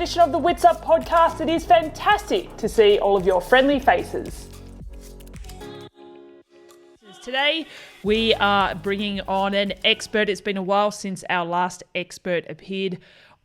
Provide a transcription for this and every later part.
edition of the Witsup podcast. It is fantastic to see all of your friendly faces. Today, we are bringing on an expert. It's been a while since our last expert appeared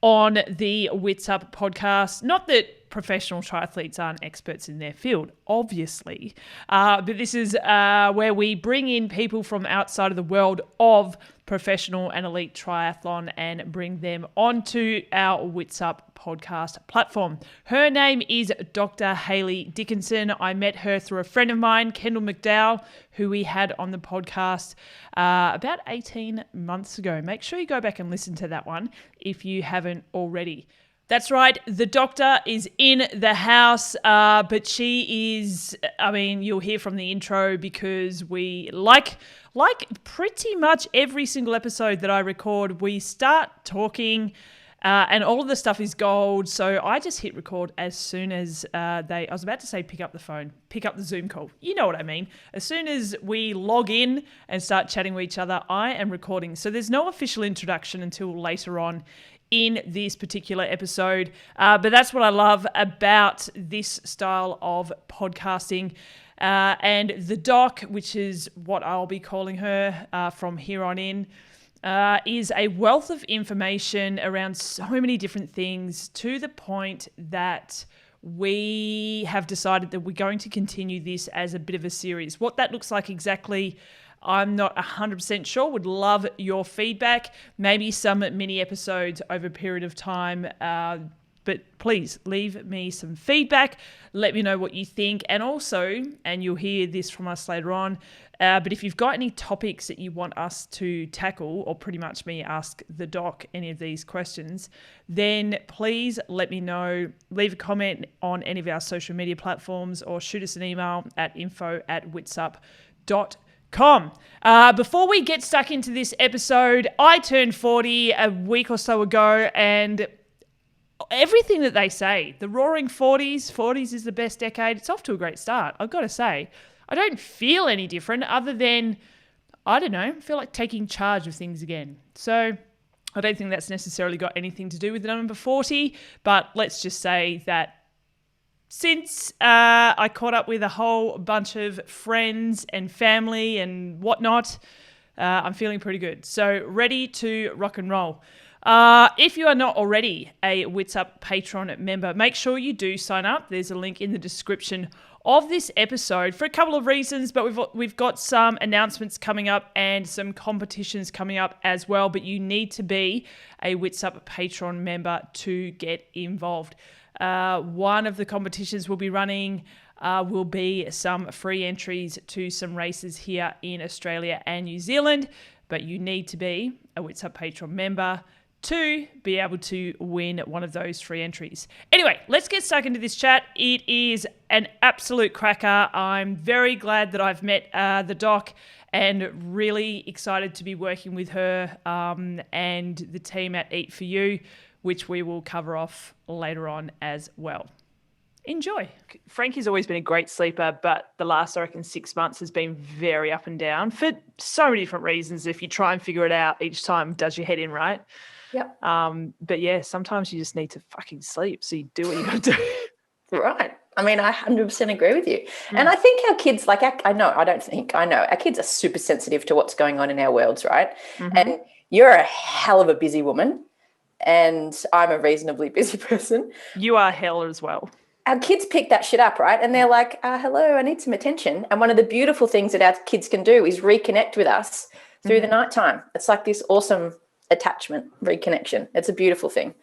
on the Witsup podcast. Not that professional triathletes aren't experts in their field, obviously, but this is where we bring in people from outside of the world of professional and elite triathlon and bring them onto our Witsup podcast platform. Her name is Dr Hayley Dickinson. I met her through a friend of mine, Kendall McDowell, who we had on the podcast about 18 months ago. Make sure you go back and listen to that one if you haven't already. That's right, the doctor is in the house, but she is, you'll hear from the intro because we, like pretty much every single episode that I record, we start talking and all of the stuff is gold. So I just hit record as soon as I was about to say pick up the phone, pick up the Zoom call. You know what I mean. As soon as we log in and start chatting with each other, I am recording. So there's no official introduction until later on in this particular episode. But that's what I love about this style of podcasting. And the doc, which is what I'll be calling her from here on in, is a wealth of information around so many different things, to the point that we have decided that we're going to continue this as a bit of a series. What that looks like exactly, I'm not 100% sure. Would love your feedback. Maybe some mini episodes over a period of time. But please leave me some feedback. Let me know what you think. And also, and you'll hear this from us later on, but if you've got any topics that you want us to tackle, or pretty much me ask the doc any of these questions, then please let me know. Leave a comment on any of our social media platforms or shoot us an email at info@witsup.com. Before we get stuck into this episode, I turned 40 a week or so ago, and everything that they say, the roaring 40s is the best decade. It's off to a great start, I've got to say. I don't feel any different other than, I don't know, I feel like taking charge of things again. So I don't think that's necessarily got anything to do with the number 40, but let's just say that since I caught up with a whole bunch of friends and family and whatnot, I'm feeling pretty good. So ready to rock and roll. If you are not already a Witsup Patreon member, make sure you do sign up. There's a link in the description of this episode for a couple of reasons, but we've got some announcements coming up and some competitions coming up as well, but you need to be a Witsup Patreon member to get involved. One of the competitions we'll be running will be some free entries to some races here in Australia and New Zealand, but you need to be a Witsup Patreon member to be able to win one of those free entries. Anyway, let's get stuck into this chat. It is an absolute cracker. I'm very glad that I've met the doc and really excited to be working with her and the team at Eat For You, which we will cover off later on as well. Enjoy. Frankie's always been a great sleeper, but the last, I reckon, 6 months has been very up and down for so many different reasons. If you try and figure it out each time, does your head in, right? Yep. But yeah, sometimes you just need to fucking sleep, so you do what you got to do. Right. I mean, I 100% agree with you. And I think our kids, our kids are super sensitive to what's going on in our worlds, right? Mm-hmm. And you're a hell of a busy woman, and I'm a reasonably busy person. You are hell as well. Our kids pick that shit up, right? And they're like, hello, I need some attention. And one of the beautiful things that our kids can do is reconnect with us through the nighttime. It's like this awesome attachment, reconnection. It's a beautiful thing.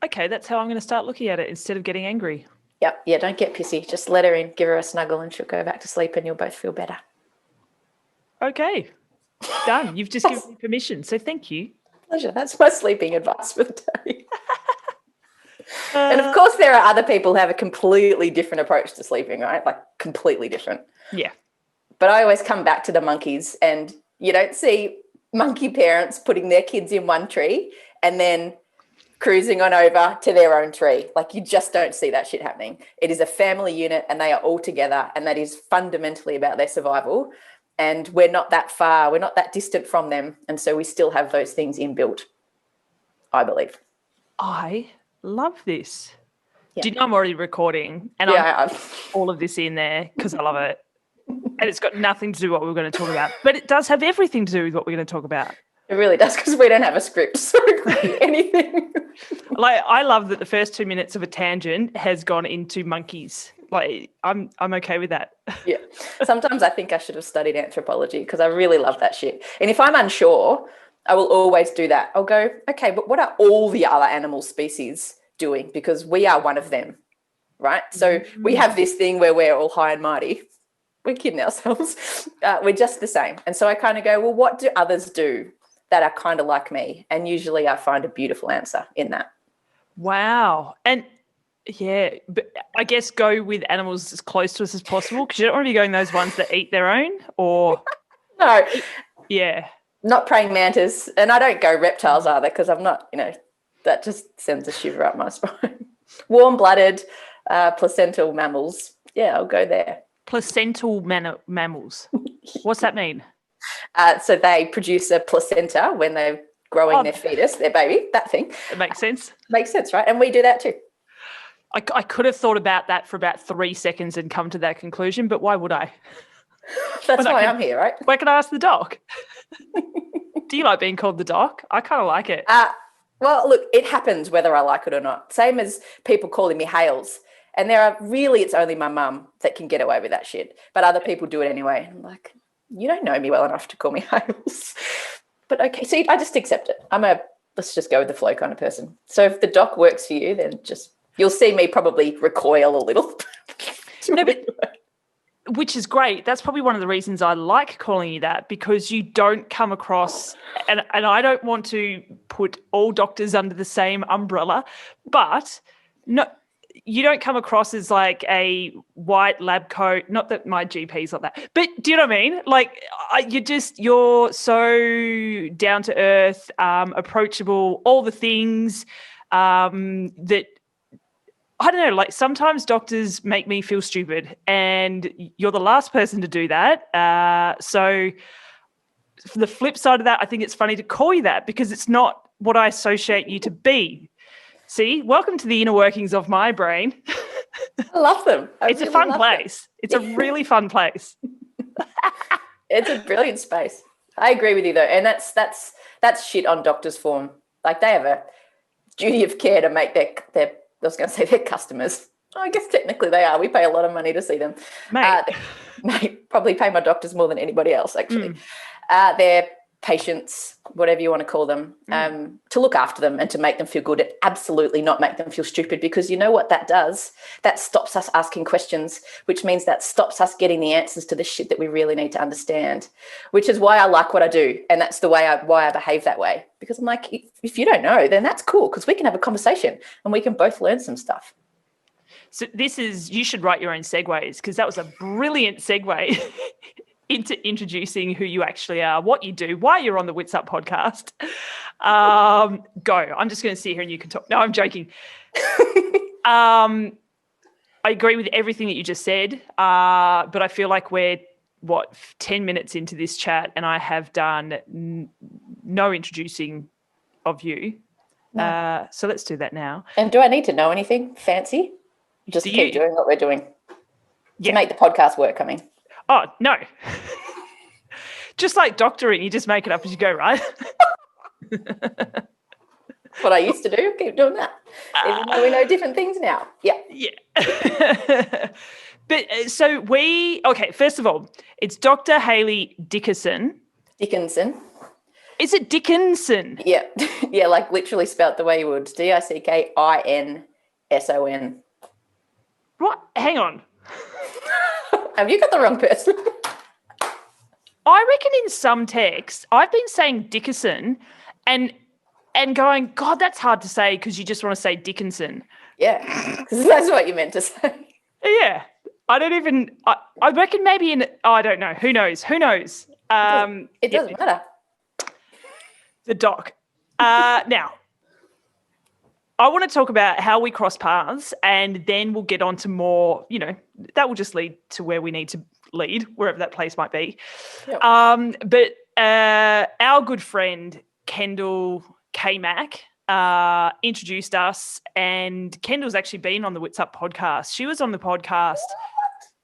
Okay, that's how I'm going to start looking at it instead of getting angry. Yep. Yeah, don't get pissy. Just let her in, give her a snuggle, and she'll go back to sleep and you'll both feel better. Okay. Done. You've just given me permission, so thank you. Pleasure. That's my sleeping advice for the day. And of course there are other people who have a completely different approach to sleeping, right? Like completely different. Yeah. But I always come back to the monkeys, and you don't see monkey parents putting their kids in one tree and then cruising on over to their own tree. Like, you just don't see that shit happening. It is a family unit and they are all together, and that is fundamentally about their survival. And we're not that far, we're not that distant from them. And so we still have those things inbuilt, I believe. I Love this. Yeah. Do you know I'm already recording and I'm all of this in there because I love it. And it's got nothing to do with what we're going to talk about, but it does have everything to do with what we're going to talk about. It really does, because we don't have a script, so it could be anything. Like, I love that the first 2 minutes of a tangent has gone into monkeys. Like, I'm okay with that. Yeah. Sometimes I think I should have studied anthropology because I really love that shit. And if I'm unsure, I will always do that. I'll go, okay, but what are all the other animal species doing? Because we are one of them, right? So we have this thing where we're all high and mighty. We're kidding ourselves. We're just the same. And so I kind of go, well, what do others do that are kind of like me? And usually I find a beautiful answer in that. Wow. And yeah, but I guess go with animals as close to us as possible, because you don't want to be going those ones that eat their own or... No. Yeah. Not praying mantis. And I don't go reptiles either, because I'm not, that just sends a shiver up my spine. Warm-blooded, placental mammals. Yeah, I'll go there. Placental mammals. What's that mean? So they produce a placenta when they're growing their fetus, their baby, that thing. It makes sense. Makes sense, right? And we do that too. I could have thought about that for about 3 seconds and come to that conclusion, but why would I? That's why I'm here, right? Where can I ask the doc? Do you like being called the doc? I kind of like it. Well, look, it happens whether I like it or not. Same as people calling me Hayles. And it's only my mum that can get away with that shit. But other people do it anyway. I'm like, you don't know me well enough to call me Hayles. But okay, so I just accept it. Let's just go with the flow kind of person. So if the doc works for you, then you'll see me probably recoil a little. No, but, which is great. That's probably one of the reasons I like calling you that, because you don't come across, and I don't want to put all doctors under the same umbrella, but no, you don't come across as like a white lab coat. Not that my GP's like that, but do you know what I mean? Like you're so down to earth, approachable, all the things that, I don't know, like sometimes doctors make me feel stupid, and you're the last person to do that. So for the flip side of that, I think it's funny to call you that, because it's not what I associate you to be. See, welcome to the inner workings of my brain. I love them. It's a fun place. It's a really fun place. It's a brilliant space. I agree with you though. And that's shit on doctors' form. Like, they have a duty of care to make their I was going to say their customers. I guess technically they are. We pay a lot of money to see them. Mate, probably pay my doctors more than anybody else, actually. Their patients, whatever you want to call them, to look after them and to make them feel good, and absolutely not make them feel stupid, because you know what that does? That stops us asking questions, which means that stops us getting the answers to the shit that we really need to understand, which is why I like what I do. And that's the way why I behave that way, because I'm like, if you don't know, then that's cool, because we can have a conversation and we can both learn some stuff. So you should write your own segues, because that was a brilliant segue into introducing who you actually are, what you do, why you're on the Witsup podcast. Go. I'm just going to sit here and you can talk. No, I'm joking. I agree with everything that you just said, but I feel like we're, 10 minutes into this chat, and I have done no introducing of you. No. So let's do that now. And do I need to know anything fancy? Just keep doing what we're doing to make the podcast work, I mean. Oh, no. Just like doctoring, you just make it up as you go, right? What I used to do, keep doing that. Even though we know different things now. Yeah. Yeah. But so first of all, it's Dr. Hayley Dickinson. Dickinson. Is it Dickinson? Yeah. Yeah, like literally spelt the way you would. Dickinson. What? Hang on. Have you got the wrong person? I reckon in some texts I've been saying Dickinson and going, God, that's hard to say, because you just want to say Dickinson. Yeah, because that's what you meant to say. Yeah. I don't even – I reckon maybe I don't know. Who knows? It doesn't matter. The doc. Now, I want to talk about how we cross paths, and then we'll get on to more, that will just lead to where we need to lead, wherever that place might be. Yep. But our good friend, Kendall K-Mac, introduced us, and Kendall's actually been on the Witsup podcast. She was on the podcast,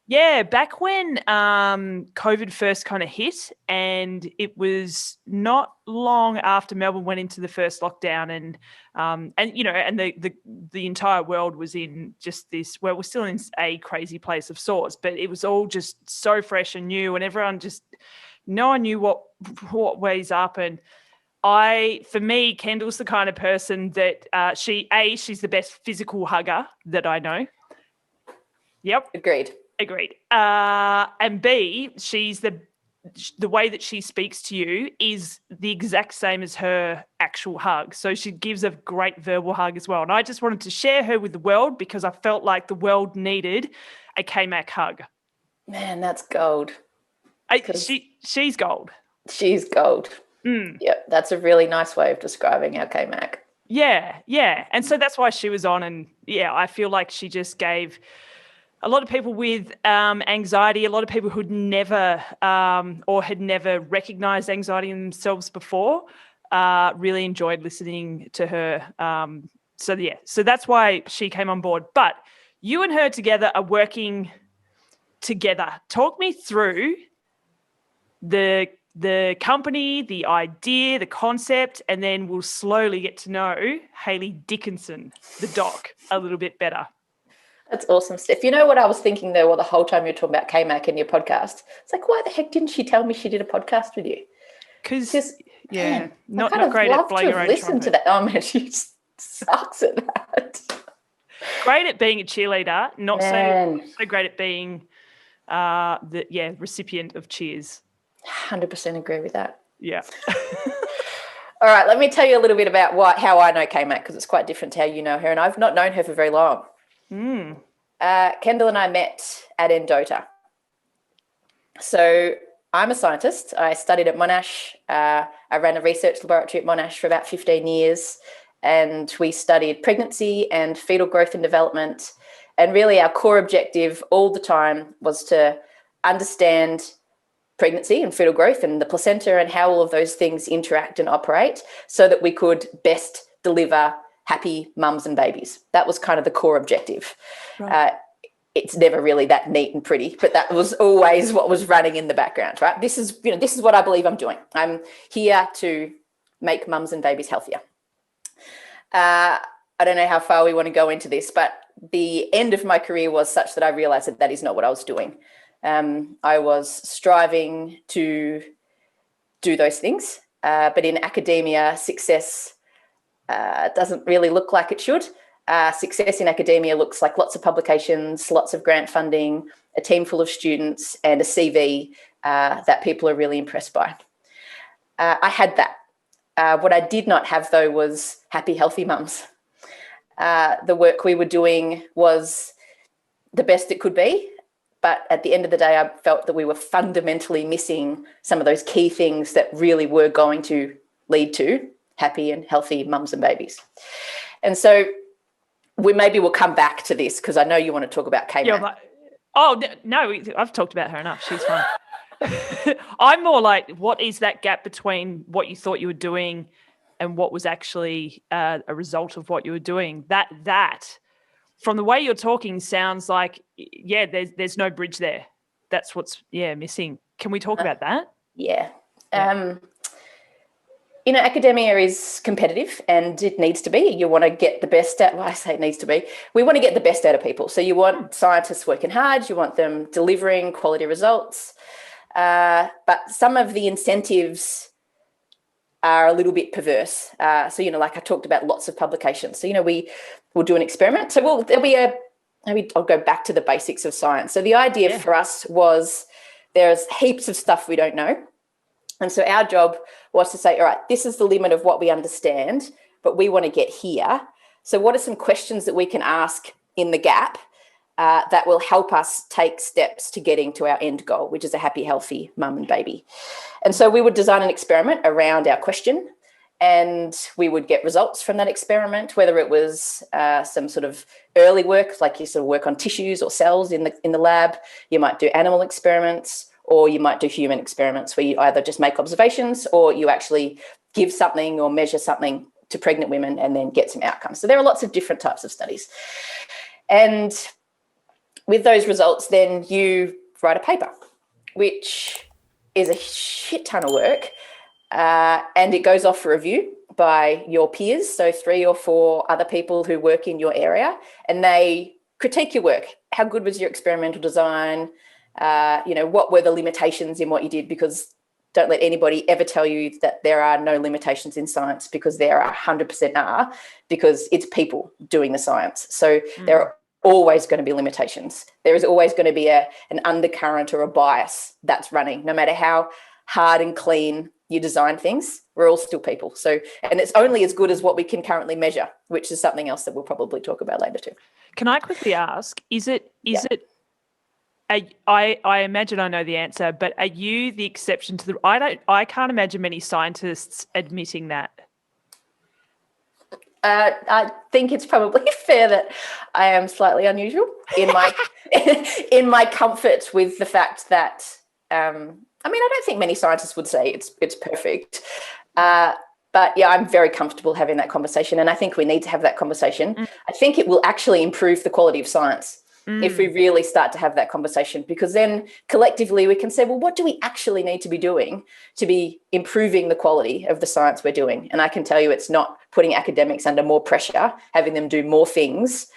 back when COVID first kind of hit, and it was not long after Melbourne went into the first lockdown, and the entire world was in just this. Well, we're still in a crazy place of sorts, but it was all just so fresh and new, and everyone just no one knew what way's up. And for me, Kendall's the kind of person that she's the best physical hugger that I know. Yep. Agreed. And B, she's the way that she speaks to you is the exact same as her actual hug. So she gives a great verbal hug as well. And I just wanted to share her with the world because I felt like the world needed a K-Mac hug. Man, that's gold. She's gold. She's gold. Yep, that's a really nice way of describing our K-Mac. Yeah. And so that's why she was on. And I feel like she just gave a lot of people with anxiety, a lot of people who'd never or had never recognized anxiety in themselves before, really enjoyed listening to her. So that's why she came on board. But you and her together are working together. Talk me through the company, the idea, the concept, and then we'll slowly get to know Hayley Dickinson, the doc, a little bit better. That's awesome, Steph. You know what I was thinking, though, the whole time you were talking about K-Mac in your podcast? It's like, why the heck didn't she tell me she did a podcast with you? Because, not great at blowing her own listen to that. Oh, man, she sucks at that. Great at being a cheerleader, not so great at being the recipient of cheers. 100% agree with that. Yeah. All right, let me tell you a little bit about how I know K-Mac, because it's quite different to how you know her, and I've not known her for very long. Kendall and I met at Endota. So I'm a scientist. I studied at Monash. I ran a research laboratory at Monash for about 15 years, and we studied pregnancy and fetal growth and development. And really our core objective all the time was to understand pregnancy and fetal growth and the placenta and how all of those things interact and operate so that we could best deliver happy mums and babies. That was kind of the core objective. Right. It's never really that neat and pretty, but that was always what was running in the background, right? This is what I believe I'm doing. I'm here to make mums and babies healthier. I don't know how far we want to go into this, but the end of my career was such that I realized that is not what I was doing. I was striving to do those things, but in academia, success doesn't really look like it should. Success in academia looks like lots of publications, lots of grant funding, a team full of students, and a CV that people are really impressed by. I had that. What I did not have, though, was happy, healthy mums. The work we were doing was the best it could be, but at the end of the day, I felt that we were fundamentally missing some of those key things that really were going to lead to happy and healthy mums and babies. And so we'll come back to this because I know you want to talk about K-Mac. No, I've talked about her enough. She's fine. I'm more like, what is that gap between what you thought you were doing and what was actually a result of what you were doing? That from the way you're talking sounds like, there's no bridge there. That's what's missing. Can we talk about that? Yeah. Academia is competitive and it needs to be. You want to get the best out. Well, I say it needs to be. We want to get the best out of people. So you want scientists working hard. You want them delivering quality results. But some of the incentives are a little bit perverse. Like I talked about lots of publications. So, we will do an experiment. So maybe I'll go back to the basics of science. So the idea for us was there's heaps of stuff we don't know. And so our job was to say, all right, this is the limit of what we understand, but we want to get here. So what are some questions that we can ask in the gap that will help us take steps to getting to our end goal, which is a happy, healthy mum and baby? And so we would design an experiment around our question, and we would get results from that experiment, whether it was some sort of early work, like you sort of work on tissues or cells in the lab. You might do animal experiments, or you might do human experiments where you either just make observations or you actually give something or measure something to pregnant women and then get some outcomes. So there are lots of different types of studies. And with those results, then you write a paper, which is a shit ton of work. And it goes off for review by your peers, so 3 or 4 other people who work in your area, and they critique your work. How good was your experimental design? What were the limitations in what you did? Because don't let anybody ever tell you that there are no limitations in science, because there are 100% are, because it's people doing the science. So there are always going to be limitations. There is always going to be an undercurrent or a bias that's running, no matter how hard and clean you design things. We're all still people. So, and it's only as good as what we can currently measure, which is something else that we'll probably talk about later too. Can I quickly ask, I imagine I know the answer, but are you the exception to the, I can't imagine many scientists admitting that. I think it's probably fair that I am slightly unusual in my in my comfort with the fact that I don't think many scientists would say it's perfect, but yeah, I'm very comfortable having that conversation, and I think we need to have that conversation. I think it will actually improve the quality of science if we really start to have that conversation, because then collectively we can say, well, what do we actually need to be doing to be improving the quality of the science we're doing? And I can tell you it's not putting academics under more pressure, having them do more things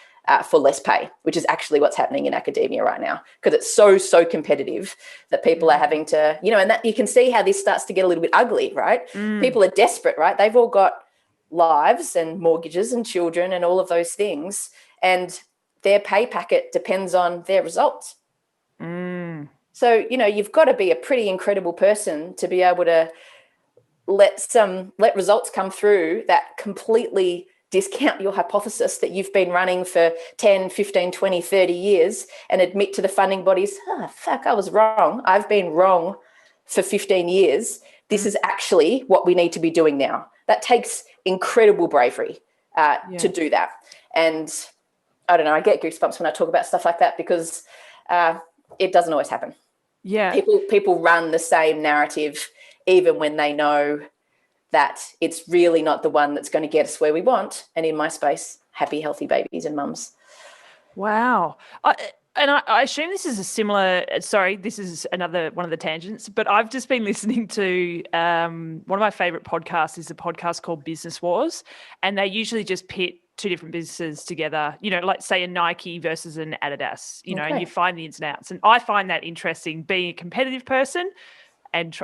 for less pay, which is actually what's happening in academia right now, because it's so competitive that people are having to, and that you can see how this starts to get a little bit ugly, right? People are desperate, right? They've all got lives and mortgages and children and all of those things, and their pay packet depends on their results. So, you've got to be a pretty incredible person to be able to let results come through that completely discount your hypothesis that you've been running for 10, 15, 20, 30 years and admit to the funding bodies, I was wrong. I've been wrong for 15 years. This is actually what we need to be doing now. That takes incredible bravery to do that. And I don't know, I get goosebumps when I talk about stuff like that, because it doesn't always happen. Yeah. People run the same narrative even when they know that it's really not the one that's going to get us where we want. And in my space, happy, healthy babies and mums. Wow. I assume this is a similar, this is another one of the tangents, but I've just been listening to one of my favorite podcasts is a podcast called Business Wars, and they usually just pit 2 different businesses together, like say a Nike versus an Adidas, and you find the ins and outs. And I find that interesting, being a competitive person and,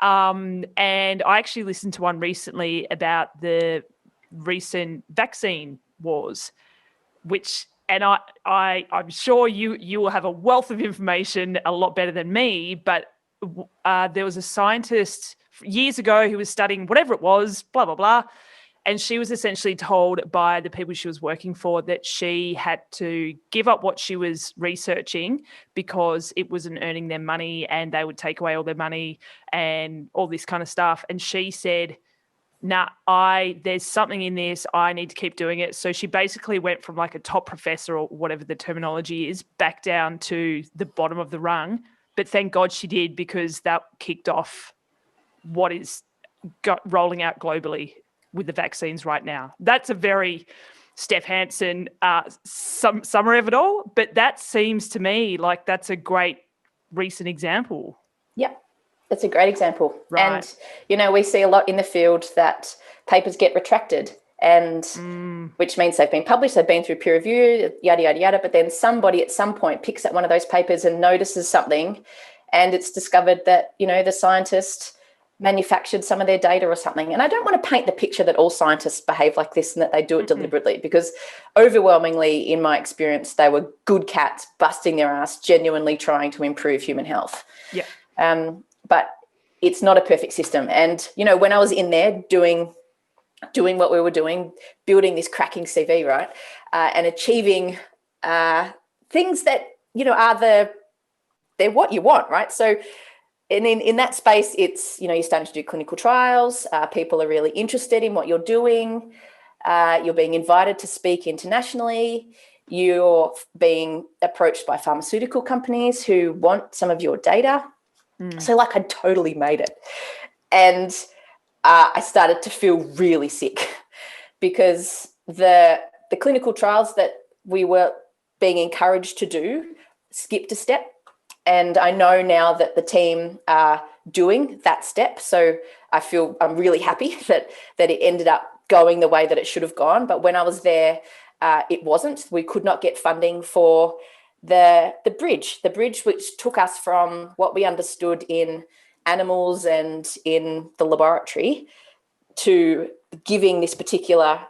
and I actually listened to one recently about the recent vaccine wars, and I'm sure you will have a wealth of information, a lot better than me, but there was a scientist years ago who was studying whatever it was, blah, blah, blah, and she was essentially told by the people she was working for that she had to give up what she was researching because it wasn't earning them money and they would take away all their money and all this kind of stuff. And she said, there's something in this, I need to keep doing it. So she basically went from like a top professor or whatever the terminology is back down to the bottom of the rung. But thank God she did, because that kicked off what is rolling out globally with the vaccines right now. That's a very Steph Hansen summary of it all, but that seems to me like that's a great recent example. Yep. That's a great example. Right. And, we see a lot in the field that papers get retracted, and which means they've been published, they've been through peer review, yada, yada, yada. But then somebody at some point picks up one of those papers and notices something, and it's discovered that, the scientist manufactured some of their data or something. And I don't want to paint the picture that all scientists behave like this and that they do it deliberately, because overwhelmingly, in my experience, they were good cats busting their ass, genuinely trying to improve human health. Yeah. But it's not a perfect system. And, when I was in there doing what we were doing, building this cracking CV, right, and achieving things that, they're what you want, right? So in that space, it's, you're starting to do clinical trials. People are really interested in what you're doing. You're being invited to speak internationally. You're being approached by pharmaceutical companies who want some of your data. So I totally made it. And I started to feel really sick because the clinical trials that we were being encouraged to do skipped a step. And I know now that the team are doing that step. So I'm really happy that it ended up going the way that it should have gone. But when I was there, it wasn't. We could not get funding for the bridge which took us from what we understood in animals and in the laboratory to giving this particular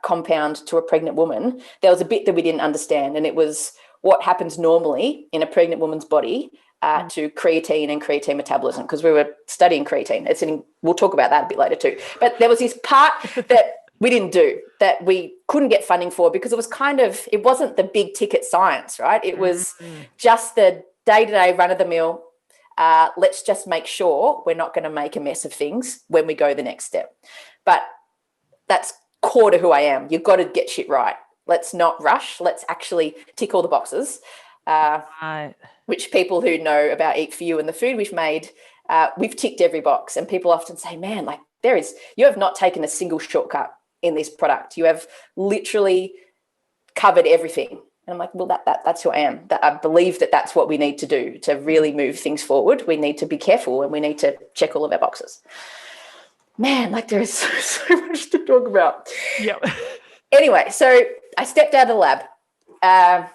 compound to a pregnant woman. There was a bit that we didn't understand, and it was what happens normally in a pregnant woman's body to creatine and creatine metabolism, because we were studying creatine. We'll talk about that a bit later too. But there was this part that we didn't do, that we couldn't get funding for, because it wasn't the big ticket science, right? It was just the day-to-day run-of-the-mill. Let's just make sure we're not going to make a mess of things when we go the next step. But that's core to who I am. You've got to get shit right. Let's not rush. Let's actually tick all the boxes, which people who know about Eat For You and the food we've made, we've ticked every box. And people often say, man, like you have not taken a single shortcut in this product. You have literally covered everything. And I'm like, well, that's who I am. That I believe that that's what we need to do to really move things forward. We need to be careful and we need to check all of our boxes. Man, like there is so much to talk about. Yep. Anyway, so I stepped out of the lab.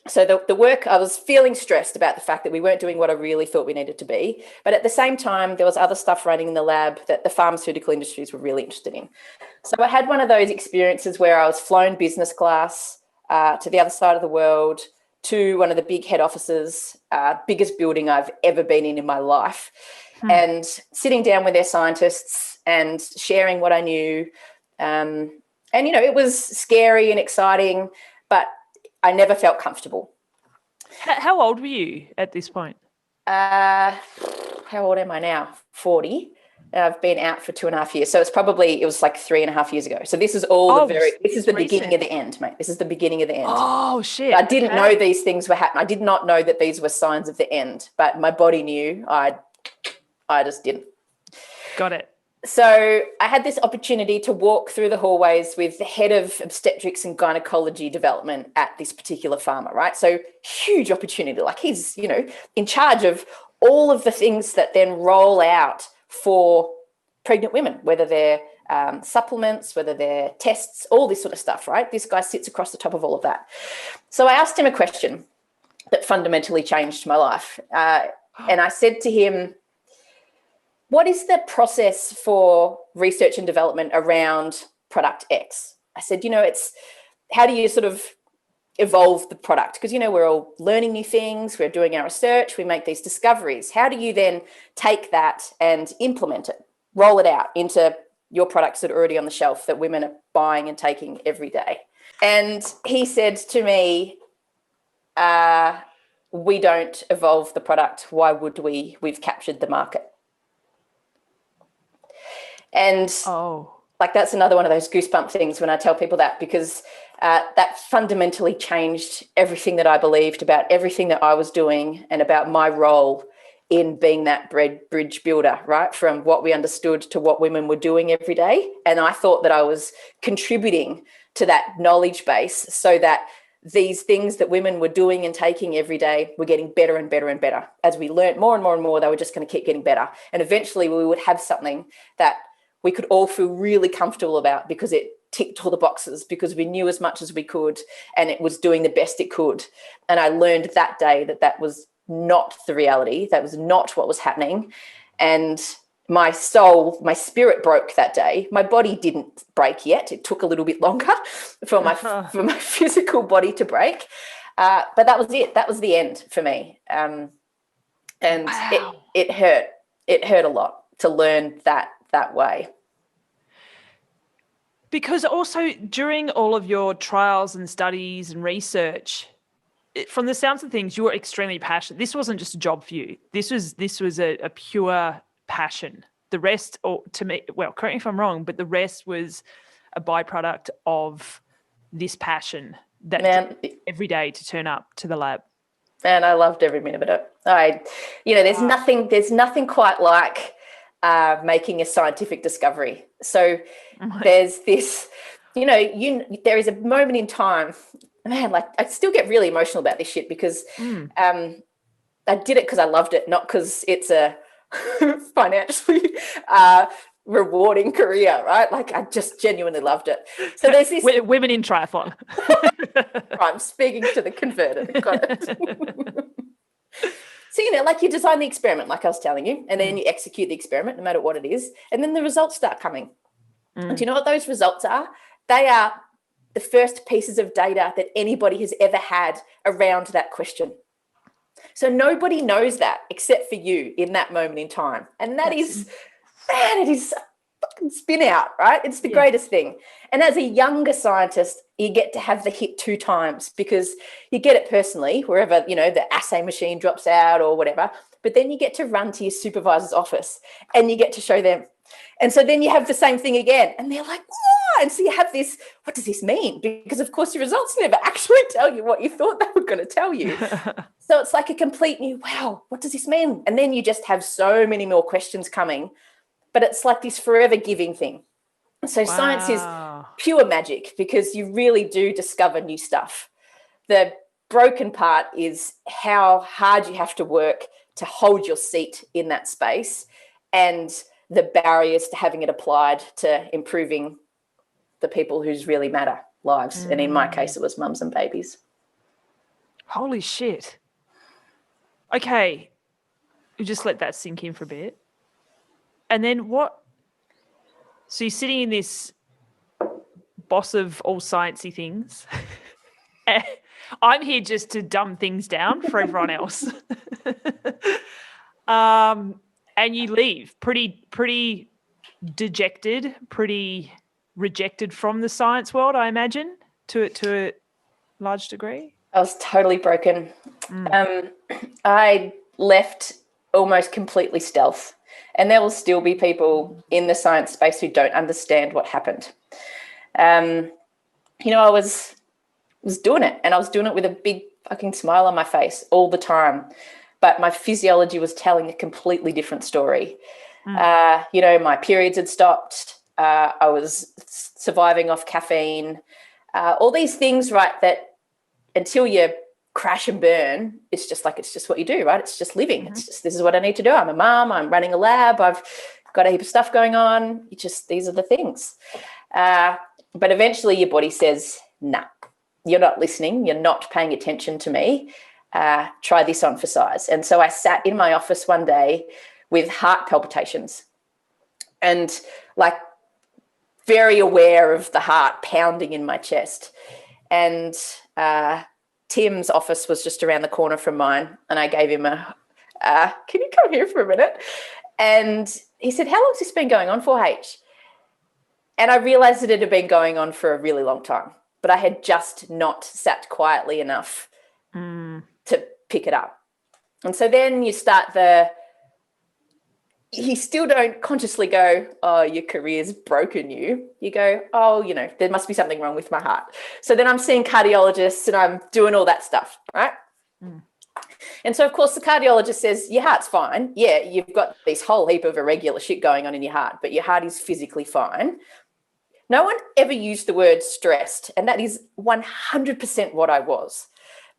So the work, I was feeling stressed about the fact that we weren't doing what I really thought we needed to be. But at the same time, there was other stuff running in the lab that the pharmaceutical industries were really interested in. So I had one of those experiences where I was flown business class to the other side of the world, to one of the big head offices, biggest building I've ever been in my life, and sitting down with their scientists and sharing what I knew. And, it was scary and exciting, but I never felt comfortable. How old were you at this point? How old am I now? 40. I've been out for 2.5 years. So it was like 3.5 years ago. So this is this is the beginning of the end, mate. This is the beginning of the end. Oh, shit. I didn't know these things were happening. I did not know that these were signs of the end, but my body knew. I just didn't. Got it. So I had this opportunity to walk through the hallways with the head of obstetrics and gynecology development at this particular pharma, right? So huge opportunity. Like he's, in charge of all of the things that then roll out for pregnant women, whether they're supplements, whether they're tests, all this sort of stuff, right? This guy sits across the top of all of that. So I asked him a question that fundamentally changed my life. And I said to him, what is the process for research and development around product X? I said, it's how do you sort of evolve the product? Because, we're all learning new things, we're doing our research, we make these discoveries. How do you then take that and implement it, roll it out into your products that are already on the shelf that women are buying and taking every day? And he said to me, we don't evolve the product. Why would we? We've captured the market. And that's another one of those goosebump things when I tell people that, because that fundamentally changed everything that I believed about everything that I was doing and about my role in being that bridge builder, right? From what we understood to what women were doing every day. And I thought that I was contributing to that knowledge base so that these things that women were doing and taking every day were getting better and better and better. As we learned more and more and more, they were just going to keep getting better. And eventually we would have something that we could all feel really comfortable about because it ticked all the boxes, because we knew as much as we could and it was doing the best it could. And I learned that day that was not the reality. That was not what was happening. And my spirit broke that day. My body didn't break yet. It took a little bit longer for my physical body to break. But that was it. That was the end for me. And wow. It hurt. It hurt a lot to learn that way. Because also during all of your trials and studies and research, from the sounds of things, you were extremely passionate. This wasn't just a job for you. This was a pure passion. The rest, or to me, well, correct me if I'm wrong, but the rest was a byproduct of this passion that every day to turn up to the lab. And I loved every minute of it. There's nothing quite like making a scientific discovery. So there's this there is a moment in time, man, like I still get really emotional about this shit because I did it because I loved it, not because it's a financially rewarding career, right? Like I just genuinely loved it. So there's this women in triathlon. I'm speaking to the converted. Got it. So, like you design the experiment, like I was telling you, and then you execute the experiment, no matter what it is, and then the results start coming. And do you know what those results are? They are the first pieces of data that anybody has ever had around that question. So nobody knows that except for you in that moment in time. And it is a fucking spin out, right? It's the greatest thing. And as a younger scientist, you get to have the hit 2 times because you get it personally, wherever, the assay machine drops out or whatever. But then you get to run to your supervisor's office and you get to show them. And so then you have the same thing again. And they're like, oh, and so you have this, what does this mean? Because, of course, your results never actually tell you what you thought they were going to tell you. So it's like a complete new, wow, what does this mean? And then you just have so many more questions coming. But it's like this forever giving thing. So science is pure magic because you really do discover new stuff. The broken part is how hard you have to work to hold your seat in that space and the barriers to having it applied to improving the people whose really matter lives. And in my case, it was mums and babies. Holy shit. Okay. You just let that sink in for a bit. And then what? So you're sitting in this boss of all sciencey things. I'm here just to dumb things down for everyone else. And you leave pretty dejected, pretty rejected from the science world, I imagine, to a large degree. I was totally broken. I left almost completely stealth. And there will still be people in the science space who don't understand what happened. I was doing it, and I was doing it with a big fucking smile on my face all the time. But my physiology was telling a completely different story. My periods had stopped. I was surviving off caffeine. All these things, right, that until you crash and burn, it's just what you do, right? It's just living. It's just, this is what I need to do. I'm a mom. I'm running a lab. I've got a heap of stuff going on. These are the things. But eventually your body says, nah, you're not listening. You're not paying attention to me. Try this on for size. And so I sat in my office one day with heart palpitations and like very aware of the heart pounding in my chest. And Tim's office was just around the corner from mine. And I gave him can you come here for a minute? And he said, how long has this been going on for, H? And I realized that it had been going on for a really long time, but I had just not sat quietly enough to pick it up. And so then you start you still don't consciously go, oh, your career's broken you. You go, oh, there must be something wrong with my heart. So then I'm seeing cardiologists and I'm doing all that stuff, right? And so, of course, the cardiologist says, your heart's fine. Yeah, you've got this whole heap of irregular shit going on in your heart, but your heart is physically fine. No one ever used the word stressed, and that is 100% what I was.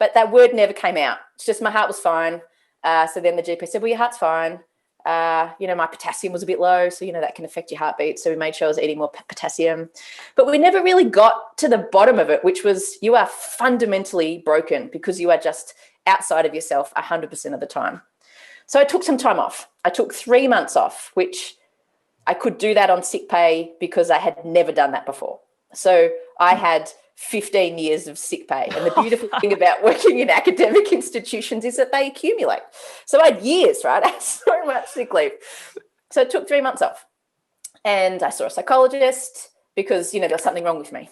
But that word never came out. It's just my heart was fine. So then the GP said, well, your heart's fine. My potassium was a bit low, so, that can affect your heartbeat. So we made sure I was eating more potassium. But we never really got to the bottom of it, which was you are fundamentally broken because you are just outside of yourself 100% of the time. So I took some time off. I took 3 months off, which I could do that on sick pay because I had never done that before. So I had 15 years of sick pay. And the beautiful thing about working in academic institutions is that they accumulate. So I had years, right? I had so much sick leave. So I took 3 months off and I saw a psychologist because, there was something wrong with me.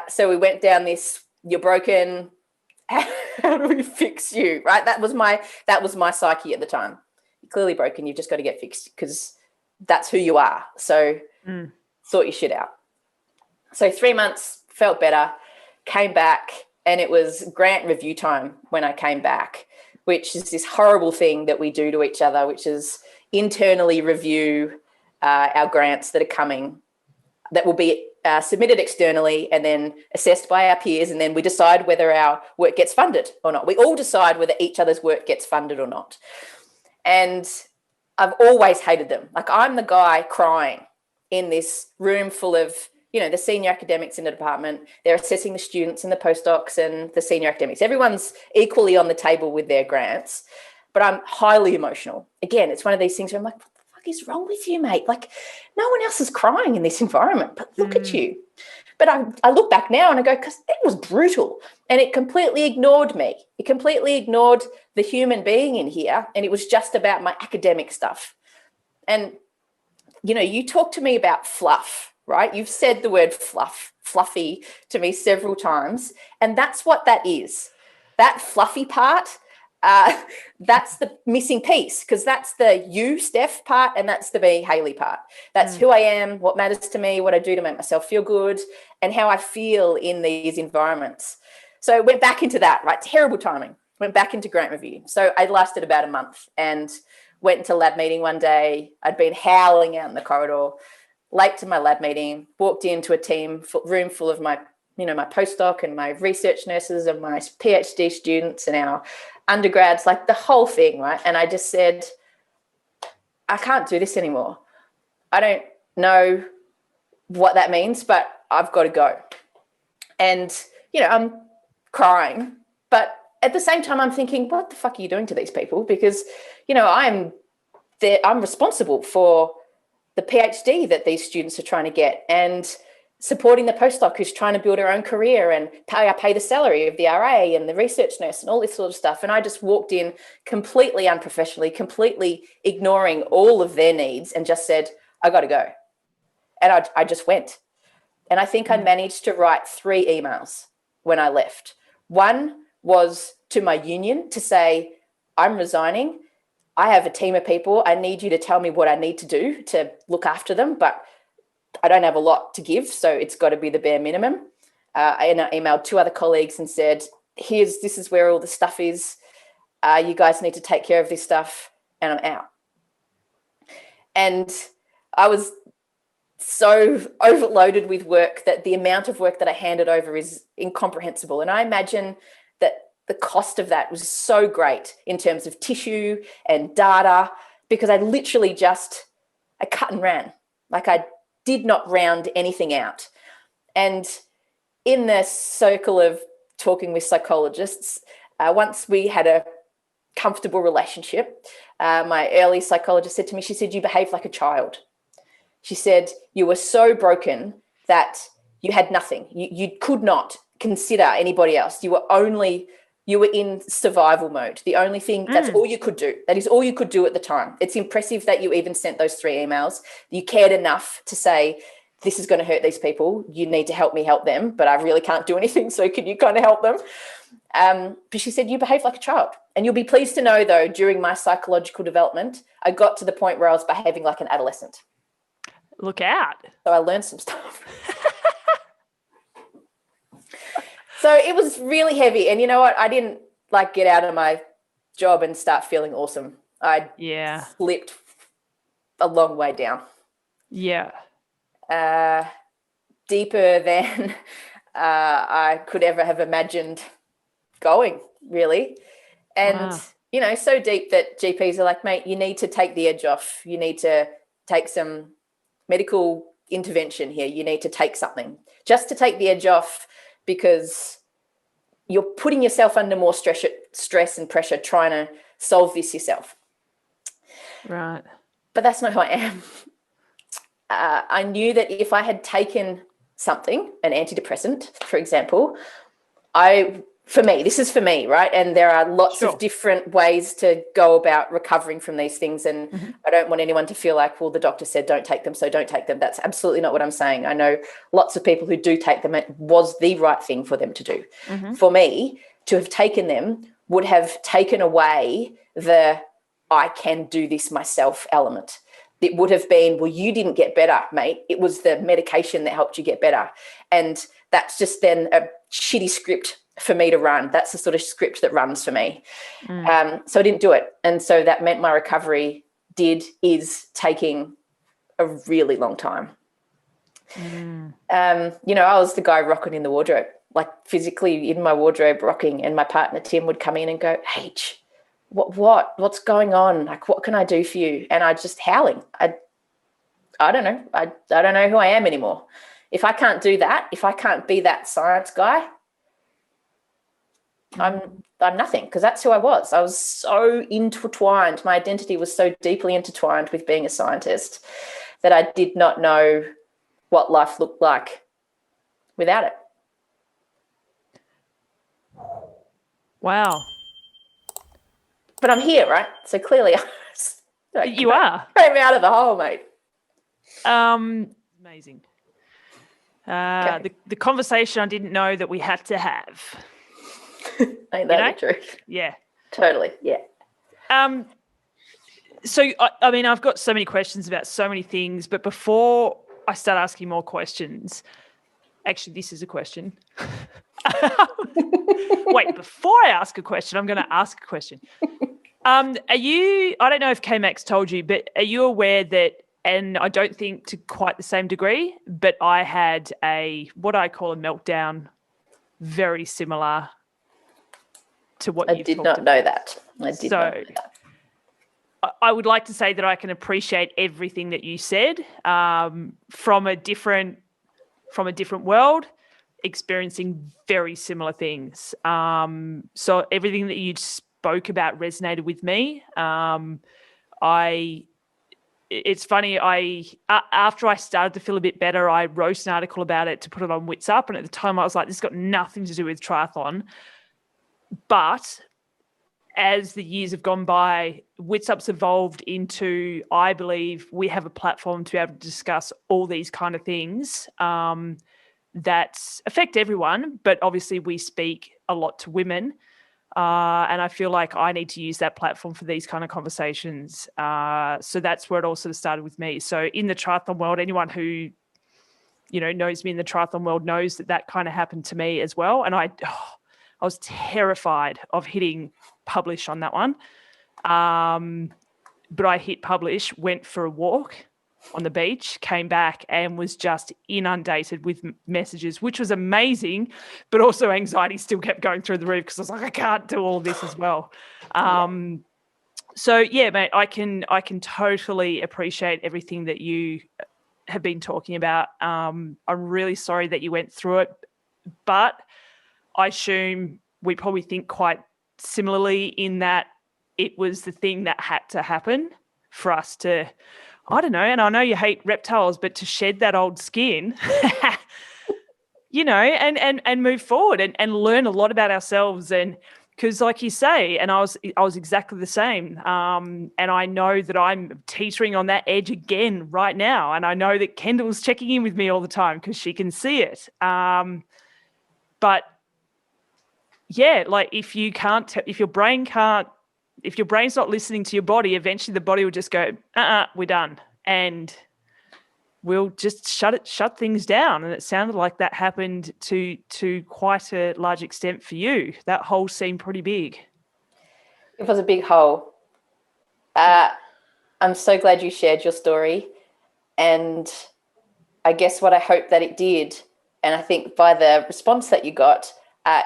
So we went down this, you're broken. How do we fix you? Right? That was my psyche at the time. You're clearly broken. You've just got to get fixed because that's who you are. So sort your shit out. So 3 months, felt better, came back, and it was grant review time when I came back, which is this horrible thing that we do to each other, which is internally review our grants that are coming, that will be submitted externally and then assessed by our peers, and then we decide whether our work gets funded or not. We all decide whether each other's work gets funded or not. And I've always hated them. Like, I'm the guy crying in this room full of, the senior academics in the department. They're assessing the students and the postdocs and the senior academics. Everyone's equally on the table with their grants, but I'm highly emotional. Again, it's one of these things where I'm like, what the fuck is wrong with you, mate? Like, no one else is crying in this environment, but look at you. But I look back now and I go, because it was brutal, and it completely ignored me. It completely ignored the human being in here, and it was just about my academic stuff. And, you talk to me about fluff, right? You've said the word fluffy to me several times, and that's what that is. That fluffy part, that's the missing piece, because that's the you, Steph, part, and that's the me, Hayley, part. That's who I am, what matters to me, what I do to make myself feel good, and how I feel in these environments. So I went back into that, right? Terrible timing. Went back into grant review. So I lasted about a month and went into lab meeting one day. I'd been howling out in the corridor, late to my lab meeting, walked into a room full of my my postdoc and my research nurses and my PhD students and our undergrads, like the whole thing, right? And I just said, I can't do this anymore. I don't know what that means, but I've got to go. And, I'm crying, but at the same time, I'm thinking, what the fuck are you doing to these people? Because, I'm responsible for the PhD that these students are trying to get, and supporting the postdoc who's trying to build her own career, and I pay the salary of the RA and the research nurse and all this sort of stuff. And I just walked in completely unprofessionally, completely ignoring all of their needs, and just said, I got to go. And I just went. And I think I managed to write 3 emails when I left. One was to my union to say, I'm resigning. I have a team of people. I need you to tell me what I need to do to look after them, but I don't have a lot to give, so it's got to be the bare minimum. And I emailed 2 other colleagues and said, this is where all the stuff is. You guys need to take care of this stuff, and I'm out. And I was so overloaded with work that the amount of work that I handed over is incomprehensible. And I imagine that the cost of that was so great in terms of tissue and data, because I literally I cut and ran. Like, I did not round anything out. And in the circle of talking with psychologists, once we had a comfortable relationship, my early psychologist said to me, she said, you behave like a child. She said, you were so broken that you had nothing. You could not consider anybody else. You were in survival mode. The only thing, that's all you could do. That is all you could do at the time. It's impressive that you even sent those 3 emails. You cared enough to say, this is going to hurt these people. You need to help me help them, but I really can't do anything. So can you kind of help them? But she said, you behave like a child. And you'll be pleased to know, though, during my psychological development, I got to the point where I was behaving like an adolescent. Look out. So I learned some stuff. So it was really heavy. And you know what? I didn't get out of my job and start feeling awesome. I slipped a long way down. Yeah. Deeper than I could ever have imagined going, really. And, so deep that GPs are like, mate, you need to take the edge off. You need to take some medical intervention here. You need to take something just to take the edge off, because you're putting yourself under more stress and pressure trying to solve this yourself. Right. But that's not who I am. I knew that if I had taken something, an antidepressant, for example, this is for me, right? And there are lots of different ways to go about recovering from these things. And I don't want anyone to feel like, well, the doctor said don't take them, so don't take them. That's absolutely not what I'm saying. I know lots of people who do take them. It was the right thing for them to do. For me, to have taken them would have taken away the I can do this myself element. It would have been, well, you didn't get better, mate. It was the medication that helped you get better. And that's just then a shitty script for me to run. That's the sort of script that runs for me. So I didn't do it. And so that meant my recovery is taking a really long time. You know, I was the guy rocking in the wardrobe, like physically in my wardrobe rocking, and my partner Tim would come in and go, H, what's going on? Like, what can I do for you? And I just howling. I don't know. I don't know who I am anymore. If I can't do that, if I can't be that science guy, I'm nothing, because that's who I was. I was so intertwined. My identity was so deeply intertwined with being a scientist that I did not know what life looked like without it. Wow. But I'm here, right? So clearly You are. Came out of the hole, mate. Amazing. The conversation I didn't know that we had to have. Ain't that the truth? Yeah. Totally, yeah. So, I mean, I've got so many questions about so many things, but before I start asking more questions, actually, this is a question. Wait, before I ask a question, I'm going to ask a question. I don't know if K-Max told you, but are you aware that, and I don't think to quite the same degree, but I had what I call a meltdown very similar to what you've talked about. I did not know that. I did not know that. I would like to say that I can appreciate everything that you said from a different world, experiencing very similar things. So everything that you spoke about resonated with me. It's funny. After I started to feel a bit better, I wrote an article about it to put it on Witsup, and at the time I was like, "This has got nothing to do with triathlon." But as the years have gone by, Witsup's evolved into, I believe, we have a platform to be able to discuss all these kind of things that affect everyone, but obviously we speak a lot to women. And I feel like I need to use that platform for these kind of conversations. So that's where it all sort of started with me. So in the triathlon world, anyone who, knows me in the triathlon world knows that kind of happened to me as well. And I was terrified of hitting publish on that one. But I hit publish, went for a walk on the beach, came back and was just inundated with messages, which was amazing, but also anxiety still kept going through the roof because I was like, I can't do all this as well. So yeah, mate, I can totally appreciate everything that you have been talking about. I'm really sorry that you went through it, but I assume we probably think quite similarly in that it was the thing that had to happen for us to, I don't know, and I know you hate reptiles, but to shed that old skin, and move forward and learn a lot about ourselves. And because like you say, and I was exactly the same. And I know that I'm teetering on that edge again right now. And I know that Kendall's checking in with me all the time because she can see it. But yeah, like if your brain's not listening to your body, eventually the body will just go, we're done. And we'll just shut things down. And it sounded like that happened to quite a large extent for you. That hole seemed pretty big. It was a big hole. I'm so glad you shared your story. And I guess what I hope that it did, and I think by the response that you got,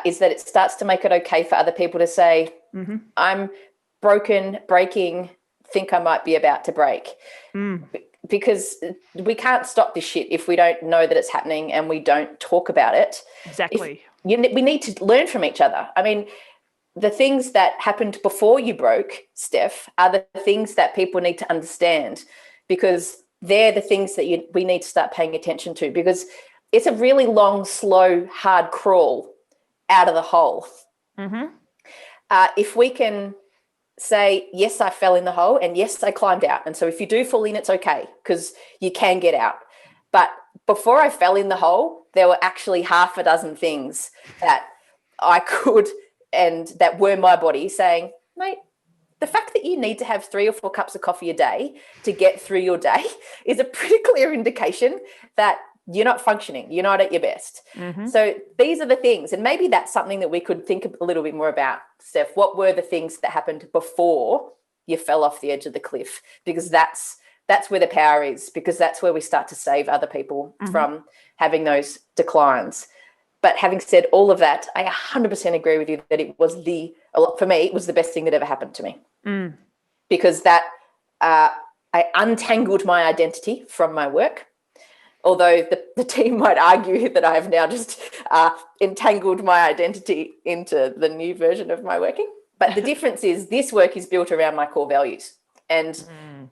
is that it starts to make it okay for other people to say, I'm breaking, think I might be about to break. Because we can't stop this shit if we don't know that it's happening and we don't talk about it. Exactly. We need to learn from each other. I mean, the things that happened before you broke, Steph, are the things that people need to understand, because they're the things that we need to start paying attention to, because it's a really long, slow, hard crawl out of the hole. If we can say, yes, I fell in the hole, and yes, I climbed out. And so if you do fall in, it's okay, because you can get out. But before I fell in the hole, there were actually half a dozen things that I could, and that were my body saying, mate, the fact that you need to have 3 or 4 cups of coffee a day to get through your day is a pretty clear indication that you're not functioning. You're not at your best. So these are the things. And maybe that's something that we could think a little bit more about, Steph. What were the things that happened before you fell off the edge of the cliff? Because that's that's where the power is, because that's where we start to save other people from having those declines. But having said all of that, I 100% agree with you that it was for me, it was the best thing that ever happened to me. Because that I untangled my identity from my work. Although the team might argue that I have now just entangled my identity into the new version of my working. But the difference is this work is built around my core values. And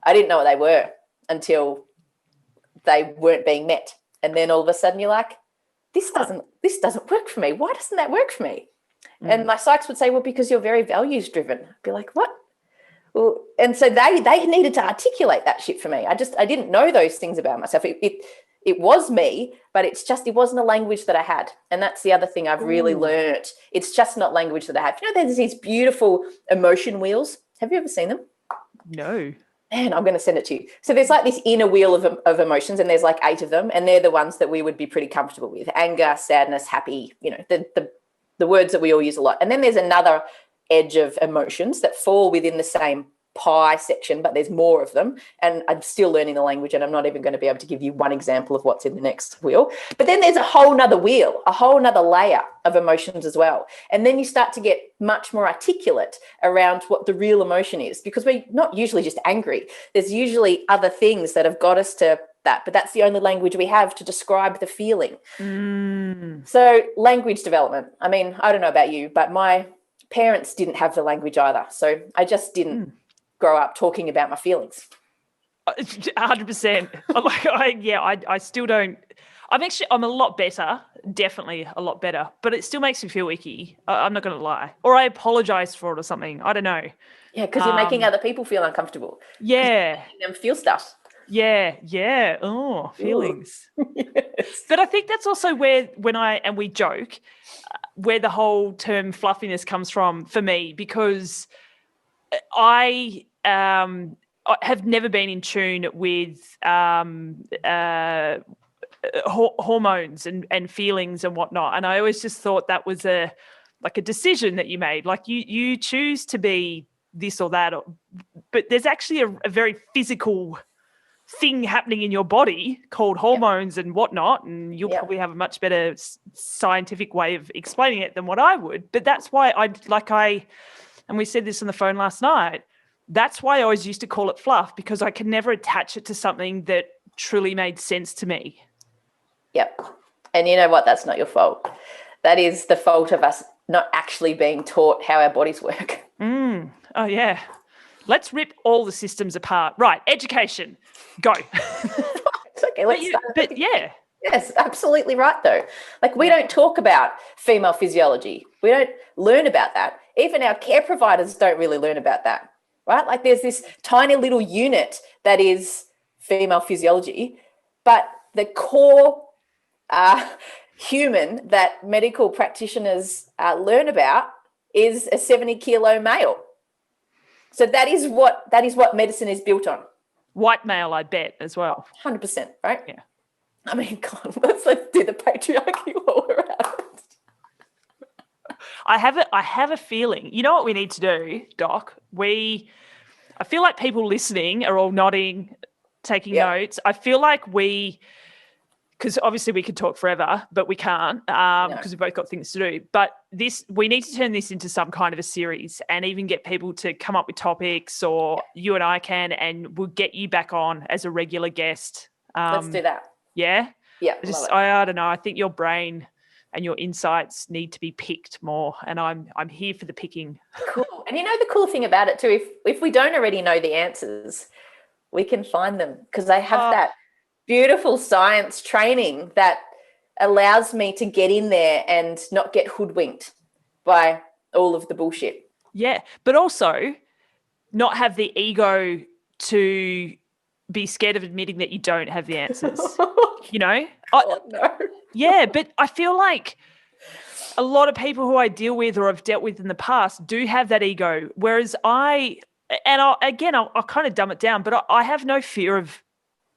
I didn't know what they were until they weren't being met. And then all of a sudden you're like, this doesn't work for me. Why doesn't that work for me? And my psychs would say, well, because you're very values driven. I'd be like, what? Well, and so they needed to articulate that shit for me. I didn't know those things about myself. It was me, but it wasn't a language that I had. And that's the other thing I've really learned. It's just not language that I have. You know, there's these beautiful emotion wheels. Have you ever seen them? No. Man, I'm going to send it to you. So there's like this inner wheel of emotions, and there's like 8 of them, and they're the ones that we would be pretty comfortable with. Anger, sadness, happy, you know, the words that we all use a lot. And then there's another edge of emotions that fall within the same pie section, but there's more of them, and I'm still learning the language, and I'm not even going to be able to give you one example of what's in the next wheel. But then there's a whole nother wheel, a whole nother layer of emotions as well, and then you start to get much more articulate around what the real emotion is, because we're not usually just angry. There's usually other things that have got us to that, but that's the only language we have to describe the feeling. So language development, I mean, I don't know about you, but my parents didn't have the language either, so I just didn't grow up talking about my feelings. 100%. I still don't. I'm a lot better, definitely a lot better, but it still makes me feel icky. I'm not going to lie. Or I apologize for it or something. I don't know. Yeah, because you're making other people feel uncomfortable. Yeah. Making them feel stuff. Yeah. Oh, feelings. Yes. But I think that's also where we joke, where the whole term fluffiness comes from for me, because I have never been in tune with hormones and feelings and whatnot. And I always just thought that was a decision that you made. Like you choose to be this or that, but there's actually a very physical thing happening in your body called hormones and whatnot. And you'll probably have a much better scientific way of explaining it than what I would. But that's why and we said this on the phone last night, that's why I always used to call it fluff, because I could never attach it to something that truly made sense to me. Yep. And you know what? That's not your fault. That is the fault of us not actually being taught how our bodies work. Oh, yeah. Let's rip all the systems apart. Right. Education. Go. Okay, let's start. But yeah. Yes, absolutely right, though. Like, we don't talk about female physiology. We don't learn about that. Even our care providers don't really learn about that, right? Like, there's this tiny little unit that is female physiology, but the core human that medical practitioners learn about is a 70-kilo male. So that is what medicine is built on. White male, I bet, as well. 100%, right? Yeah. I mean, God, let's do the patriarchy while we're at it. I have a feeling. You know what we need to do, Doc? I feel like people listening are all nodding, taking notes. I feel like because obviously we could talk forever, but we can't because we've both got things to do. But we need to turn this into some kind of a series and even get people to come up with topics, or you and I can, and we'll get you back on as a regular guest. Let's do that. Yeah? Yeah, I don't know. I think your brain and your insights need to be picked more, and I'm here for the picking. Cool. And you know the cool thing about it too, if we don't already know the answers, we can find them, because I have that beautiful science training that allows me to get in there and not get hoodwinked by all of the bullshit. Yeah, but also not have the ego to be scared of admitting that you don't have the answers, you know? No. Yeah, but I feel like a lot of people who I deal with or have dealt with in the past do have that ego, whereas I'll kind of dumb it down, but I have no fear of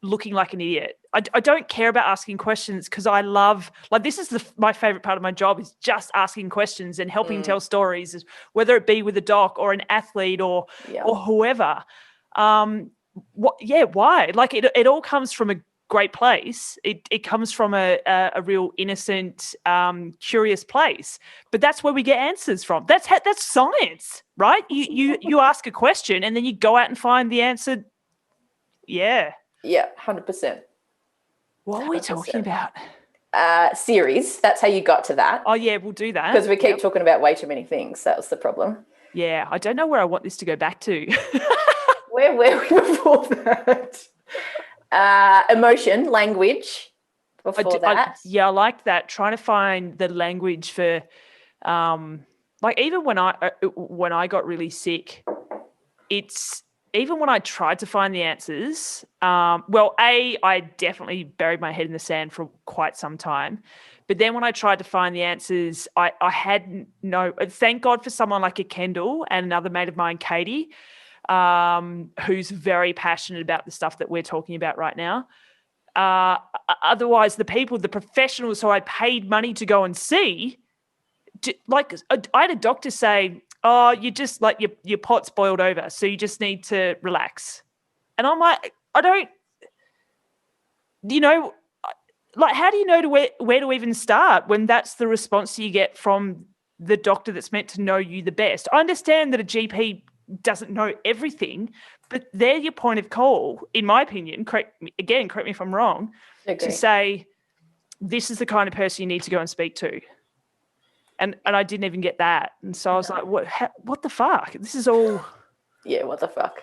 looking like an idiot. I don't care about asking questions, because I love, this is my favorite part of my job, is just asking questions and helping tell stories, whether it be with a doc or an athlete or whoever. what? Yeah, why? Like it all comes from a great place. It comes from a real innocent, curious place. But that's where we get answers from. That's science, right? You ask a question and then you go out and find the answer. Yeah. Yeah, 100%. What are we talking about? Series. That's how you got to that. Oh yeah, we'll do that because we keep talking about way too many things. That was the problem. Yeah, I don't know where I want this to go back to. Where were we before that? Emotion, language. Before that, I liked that. Trying to find the language for, like even when I got really sick, it's even when I tried to find the answers. I definitely buried my head in the sand for quite some time. But then when I tried to find the answers, I had no. Thank God for someone like a Kendall and another mate of mine, Katie, who's very passionate about the stuff that we're talking about right now. Otherwise, the professionals who I paid money to go and see, like I had a doctor say, "Oh, you just like your pot's boiled over, so you just need to relax." And I'm like, I don't, like, how do you know where to even start when that's the response you get from the doctor that's meant to know you the best? I understand that a GP doesn't know everything, but they're your point of call, in my opinion. Correct me if I'm wrong, to say this is the kind of person you need to go and speak to. And I didn't even get that. And so I was like, what the fuck? This is all... Yeah, what the fuck?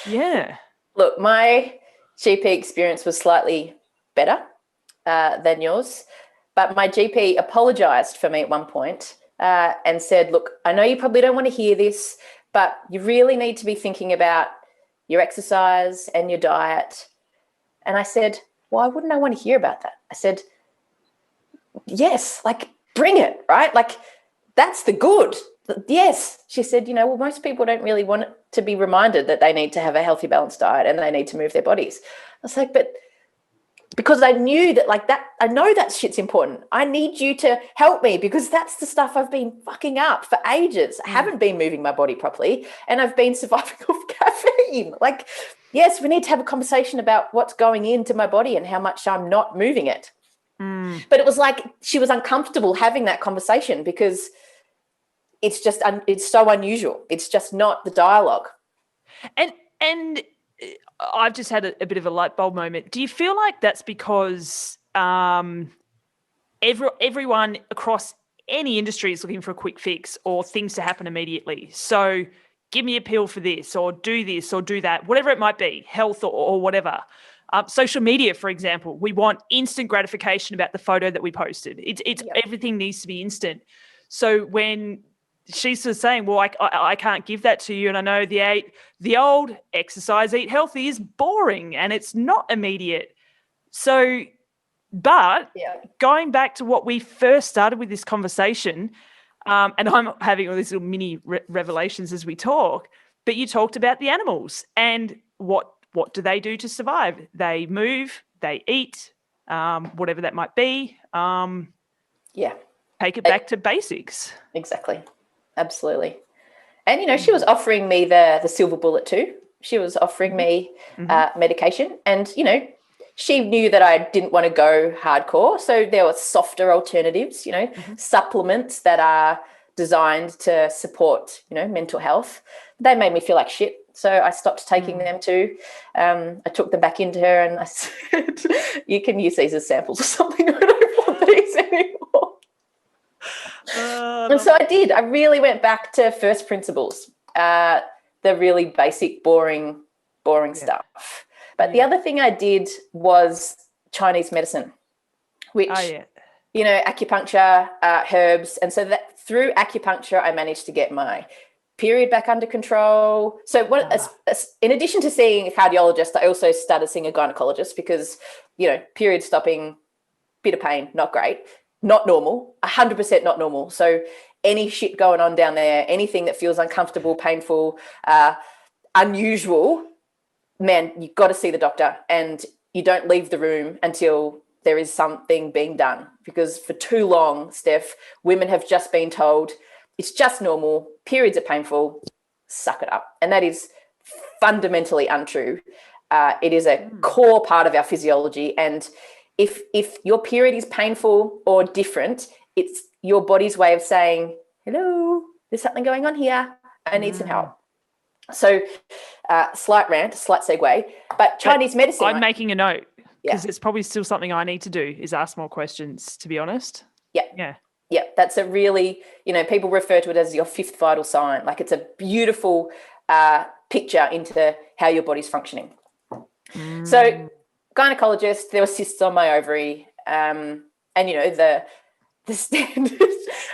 Yeah. Look, my GP experience was slightly better than yours, but my GP apologised for me at one point and said, look, I know you probably don't want to hear this, but you really need to be thinking about your exercise and your diet. And I said, why wouldn't I want to hear about that? I said, yes, like bring it, right? Like that's the good. Yes. She said, well, most people don't really want to be reminded that they need to have a healthy, balanced diet and they need to move their bodies. I was like, but because I knew that like that, I know that shit's important. I need you to help me because that's the stuff I've been fucking up for ages. I haven't been moving my body properly and I've been surviving off caffeine. Like, yes, we need to have a conversation about what's going into my body and how much I'm not moving it. But it was like she was uncomfortable having that conversation because it's just it's so unusual. It's just not the dialogue. And I've just had a bit of a light bulb moment. Do you feel like that's because everyone across any industry is looking for a quick fix or things to happen immediately? So give me a pill for this or do that, whatever it might be, health or whatever. Social media, for example, we want instant gratification about the photo that we posted. It's Everything needs to be instant. So when she's sort of saying, well, I can't give that to you, and I know the old exercise, eat healthy is boring and it's not immediate. So, but going back to what we first started with this conversation, and I'm having all these little mini revelations as we talk, but you talked about the animals and what do they do to survive? They move, they eat, whatever that might be. Take it back to basics. Exactly. Absolutely. And, she was offering me the silver bullet too. She was offering me medication and, she knew that I didn't want to go hardcore. So there were softer alternatives, supplements that are designed to support, mental health. They made me feel like shit. So I stopped taking them too. I took them back into her and I said, you can use these as samples or something. I don't want these anymore. And so I did. I really went back to first principles, the really basic, boring stuff. But the other thing I did was Chinese medicine, which, acupuncture, herbs. And so that through acupuncture, I managed to get my period back under control. So in addition to seeing a cardiologist, I also started seeing a gynecologist because, period stopping, bit of pain, not great, not normal, 100% not normal. So any shit going on down there, anything that feels uncomfortable, painful, unusual, man, you've got to see the doctor and you don't leave the room until there is something being done. Because for too long, Steph, women have just been told it's just normal, periods are painful, suck it up. And that is fundamentally untrue. It is a core part of our physiology. And if your period is painful or different, it's your body's way of saying, hello, there's something going on here. I need some help. So slight rant, slight segue, but Chinese medicine. I'm making a note because it's probably still something I need to do is ask more questions, to be honest. Yeah, that's a really, people refer to it as your fifth vital sign. Like it's a beautiful picture into how your body's functioning. So gynecologist, there were cysts on my ovary, and the standard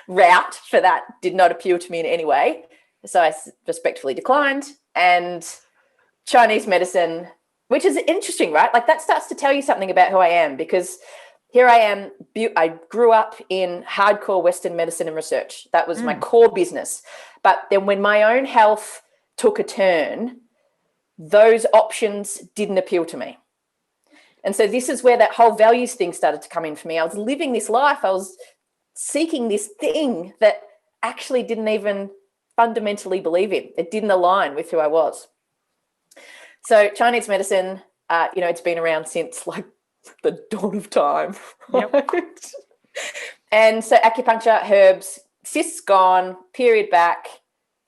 route for that did not appeal to me in any way. So I respectfully declined. And Chinese medicine, which is interesting, right? Like that starts to tell you something about who I am, because here I am. I grew up in hardcore Western medicine and research. That was my core business. But then when my own health took a turn, those options didn't appeal to me. And so this is where that whole values thing started to come in for me. I was living this life. I was seeking this thing that actually didn't even fundamentally believe in. It didn't align with who I was. So Chinese medicine, it's been around since like the dawn of time. Right? And so acupuncture, herbs, cysts gone, period back,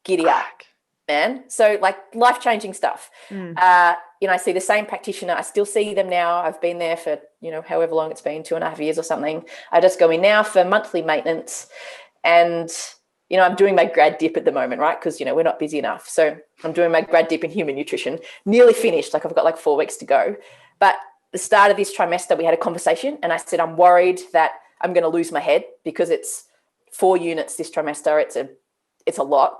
giddy up, man. So like life-changing stuff. I see the same practitioner. I still see them now. I've been there for, however long it's been, 2.5 years or something. I just go in now for monthly maintenance. And, I'm doing my grad dip at the moment, right? Because, we're not busy enough. So I'm doing my grad dip in human nutrition, nearly finished. Like I've got like 4 weeks to go. But the start of this trimester, we had a conversation and I said, I'm worried that I'm going to lose my head because it's 4 units this trimester. It's a lot.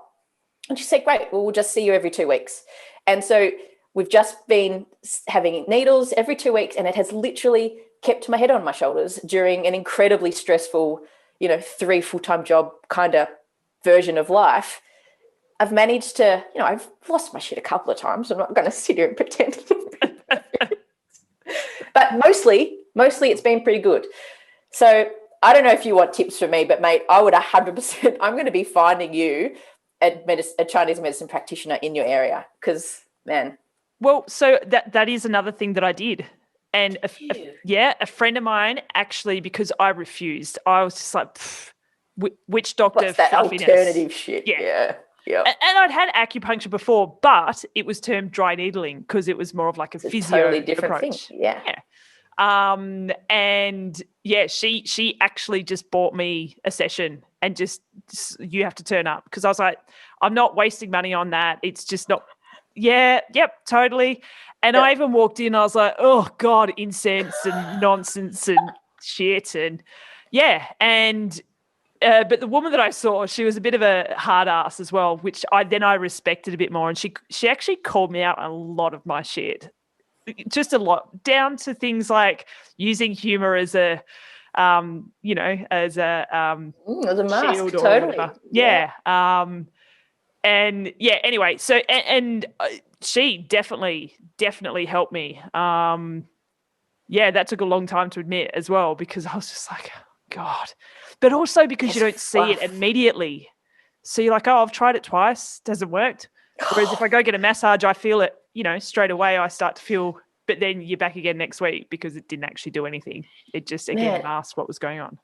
And she said, great, well, we'll just see you every 2 weeks. And so we've just been having needles every 2 weeks, and it has literally kept my head on my shoulders during an incredibly stressful, 3 full-time job kind of version of life. I've managed to, I've lost my shit a couple of times. I'm not going to sit here and pretend. But mostly it's been pretty good. So I don't know if you want tips from me, but mate, I would 100%, I'm going to be finding you a Chinese medicine practitioner in your area because, man. Well, so that is another thing that I did. And a friend of mine actually, because I refused, I was just like, which doctor? What's that Fluffiness? Alternative shit? Yeah. And I'd had acupuncture before, but it was termed dry needling because it was more of like a physio totally different approach. thing. Yeah. And she actually just bought me a session and just you have to turn up because I was like, I'm not wasting money on that. It's just not. Yeah. Yep. Totally. And I even walked in. I was like, oh God, incense and nonsense and shit and but the woman that I saw, she was a bit of a hard ass as well, which I respected a bit more. And she actually called me out on a lot of my shit, just a lot, down to things like using humor as a, as a mask, shield or totally. whatever. Anyway, so and she definitely helped me. That took a long time to admit as well because I was just like, God. But also because you don't see it immediately. So you're like, oh, I've tried it twice, hasn't worked. Whereas if I go get a massage, I feel it, straight away I start to feel, but then you're back again next week because it didn't actually do anything. It just, again, masked what was going on.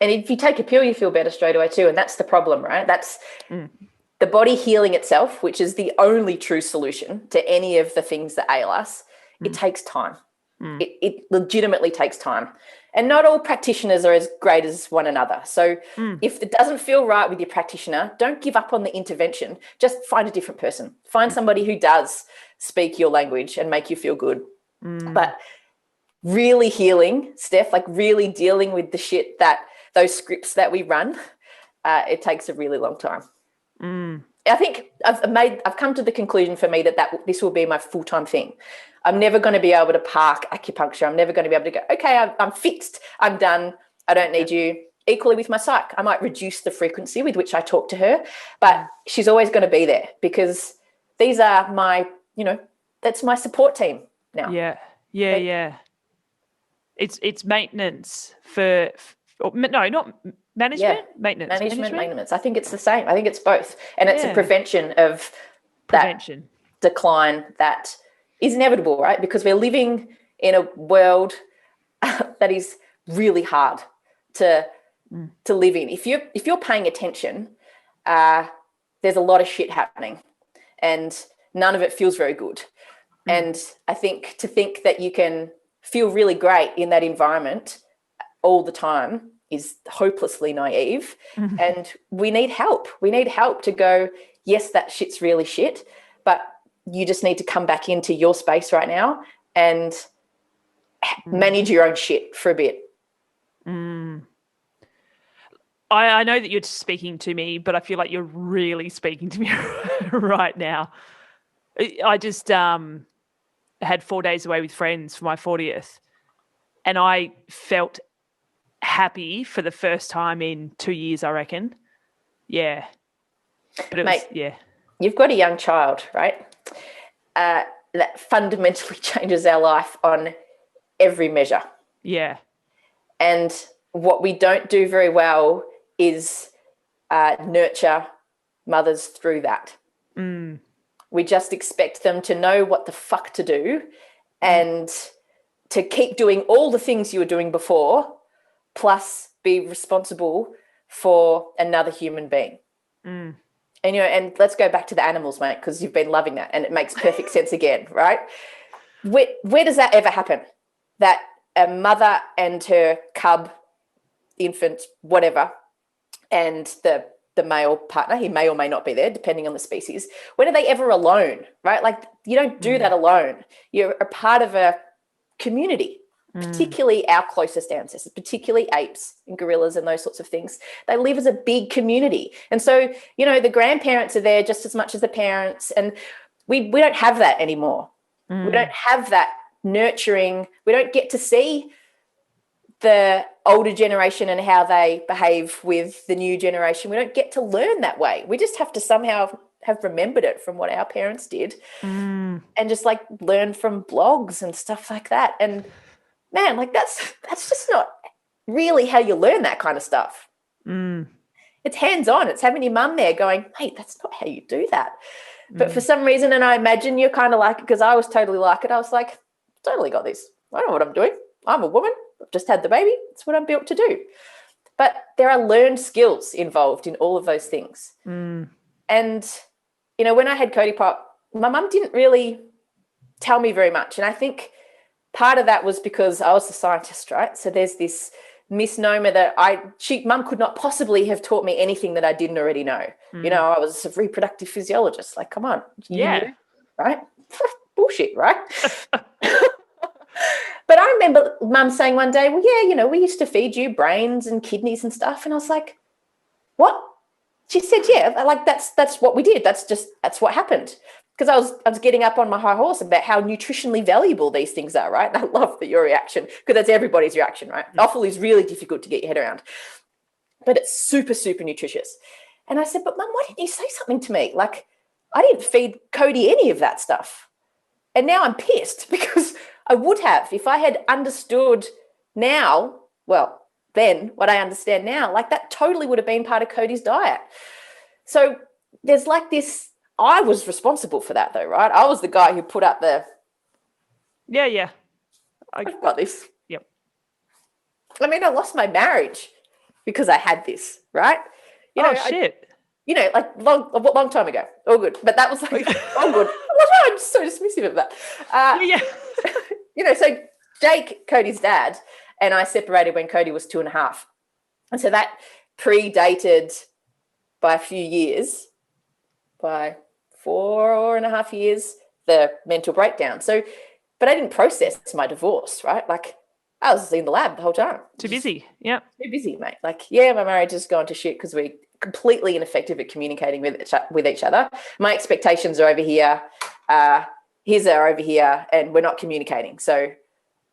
And if you take a pill, you feel better straight away too. And that's the problem, right? That's the body healing itself, which is the only true solution to any of the things that ail us. It takes time. It legitimately takes time. And not all practitioners are as great as one another. So if it doesn't feel right with your practitioner, don't give up on the intervention. Just find a different person. Find somebody who does speak your language and make you feel good. But really healing, Steph, like really dealing with the shit that those scripts that we run, it takes a really long time. I think I've come to the conclusion for me that this will be my full-time thing. I'm never going to be able to park acupuncture. I'm never going to be able to go, okay, I'm fixed. I'm done. I don't need you. Equally with my psych, I might reduce the frequency with which I talk to her, but she's always going to be there because these are my, that's my support team now. Yeah. It's maintenance for no, not management, maintenance. I think it's the same. I think it's both. And it's a prevention of that decline, that is inevitable, right? Because we're living in a world that is really hard to live in. If you're paying attention, there's a lot of shit happening, and none of it feels very good. And I think to think that you can feel really great in that environment all the time is hopelessly naive. And we need help. We need help to go, yes, that shit's really shit, but you just need to come back into your space right now and manage your own shit for a bit. I know that you're speaking to me, but I feel like you're really speaking to me right now. I just had 4 days away with friends for my 40th, and I felt happy for the first time in 2 years, I reckon. Yeah. But it was, Mate, you've got a young child, right? That fundamentally changes our life on every measure. Yeah. And what we don't do very well is nurture mothers through that. We just expect them to know what the fuck to do and to keep doing all the things you were doing before, plus be responsible for another human being. And, and let's go back to the animals, mate, because you've been loving that and it makes perfect sense again, right? Where does that ever happen? That a mother and her cub, infant, whatever, and the male partner, he may or may not be there, depending on the species. When are they ever alone, right? Like, you don't do that alone. You're a part of a community, particularly our closest ancestors, particularly apes and gorillas and those sorts of things. They live as a big community. And so, the grandparents are there just as much as the parents. And we don't have that anymore. We don't have that nurturing. We don't get to see the older generation and how they behave with the new generation. We don't get to learn that way. We just have to somehow have remembered it from what our parents did and just like learn from blogs and stuff like that. And man, like that's just not really how you learn that kind of stuff. It's hands-on. It's having your mum there going, mate, that's not how you do that. But for some reason, and I imagine you're kind of like it, because I was totally like it. I was like, totally got this. I know what I'm doing. I'm a woman. I've just had the baby. It's what I'm built to do. But there are learned skills involved in all of those things. And, when I had Cody Pop, my mum didn't really tell me very much. And I think part of that was because I was the scientist, right? So there's this misnomer that mum could not possibly have taught me anything that I didn't already know. I was a reproductive physiologist. Like, come on. You knew, right? Bullshit, right? But I remember mum saying one day, well, yeah, we used to feed you brains and kidneys and stuff. And I was like, what? She said, yeah, like that's what we did. That's what happened. Because I was getting up on my high horse about how nutritionally valuable these things are, right? And I love that your reaction, because that's everybody's reaction, right? Offal is really difficult to get your head around, but it's super, super nutritious. And I said, but mum, why didn't you say something to me? Like, I didn't feed Cody any of that stuff. And now I'm pissed because I would have, if I had understood now, well, then what I understand now, like that totally would have been part of Cody's diet. So there's like this, I was responsible for that though, right? I was the guy who put up the... Yeah. I've got this. Yep. I mean, I lost my marriage because I had this, right? Shit. Like long time ago. All good. But that was like, all good. I'm so dismissive of that. So Jake, Cody's dad, and I separated when Cody was 2.5. And so that predated by a few years, by 4.5 years, the mental breakdown. So, but I didn't process my divorce, right? Like I was in the lab the whole time. Too busy. Yeah. Too busy, mate. Like, my marriage has gone to shit because we're completely ineffective at communicating with each other. My expectations are over here. His are over here, and we're not communicating. So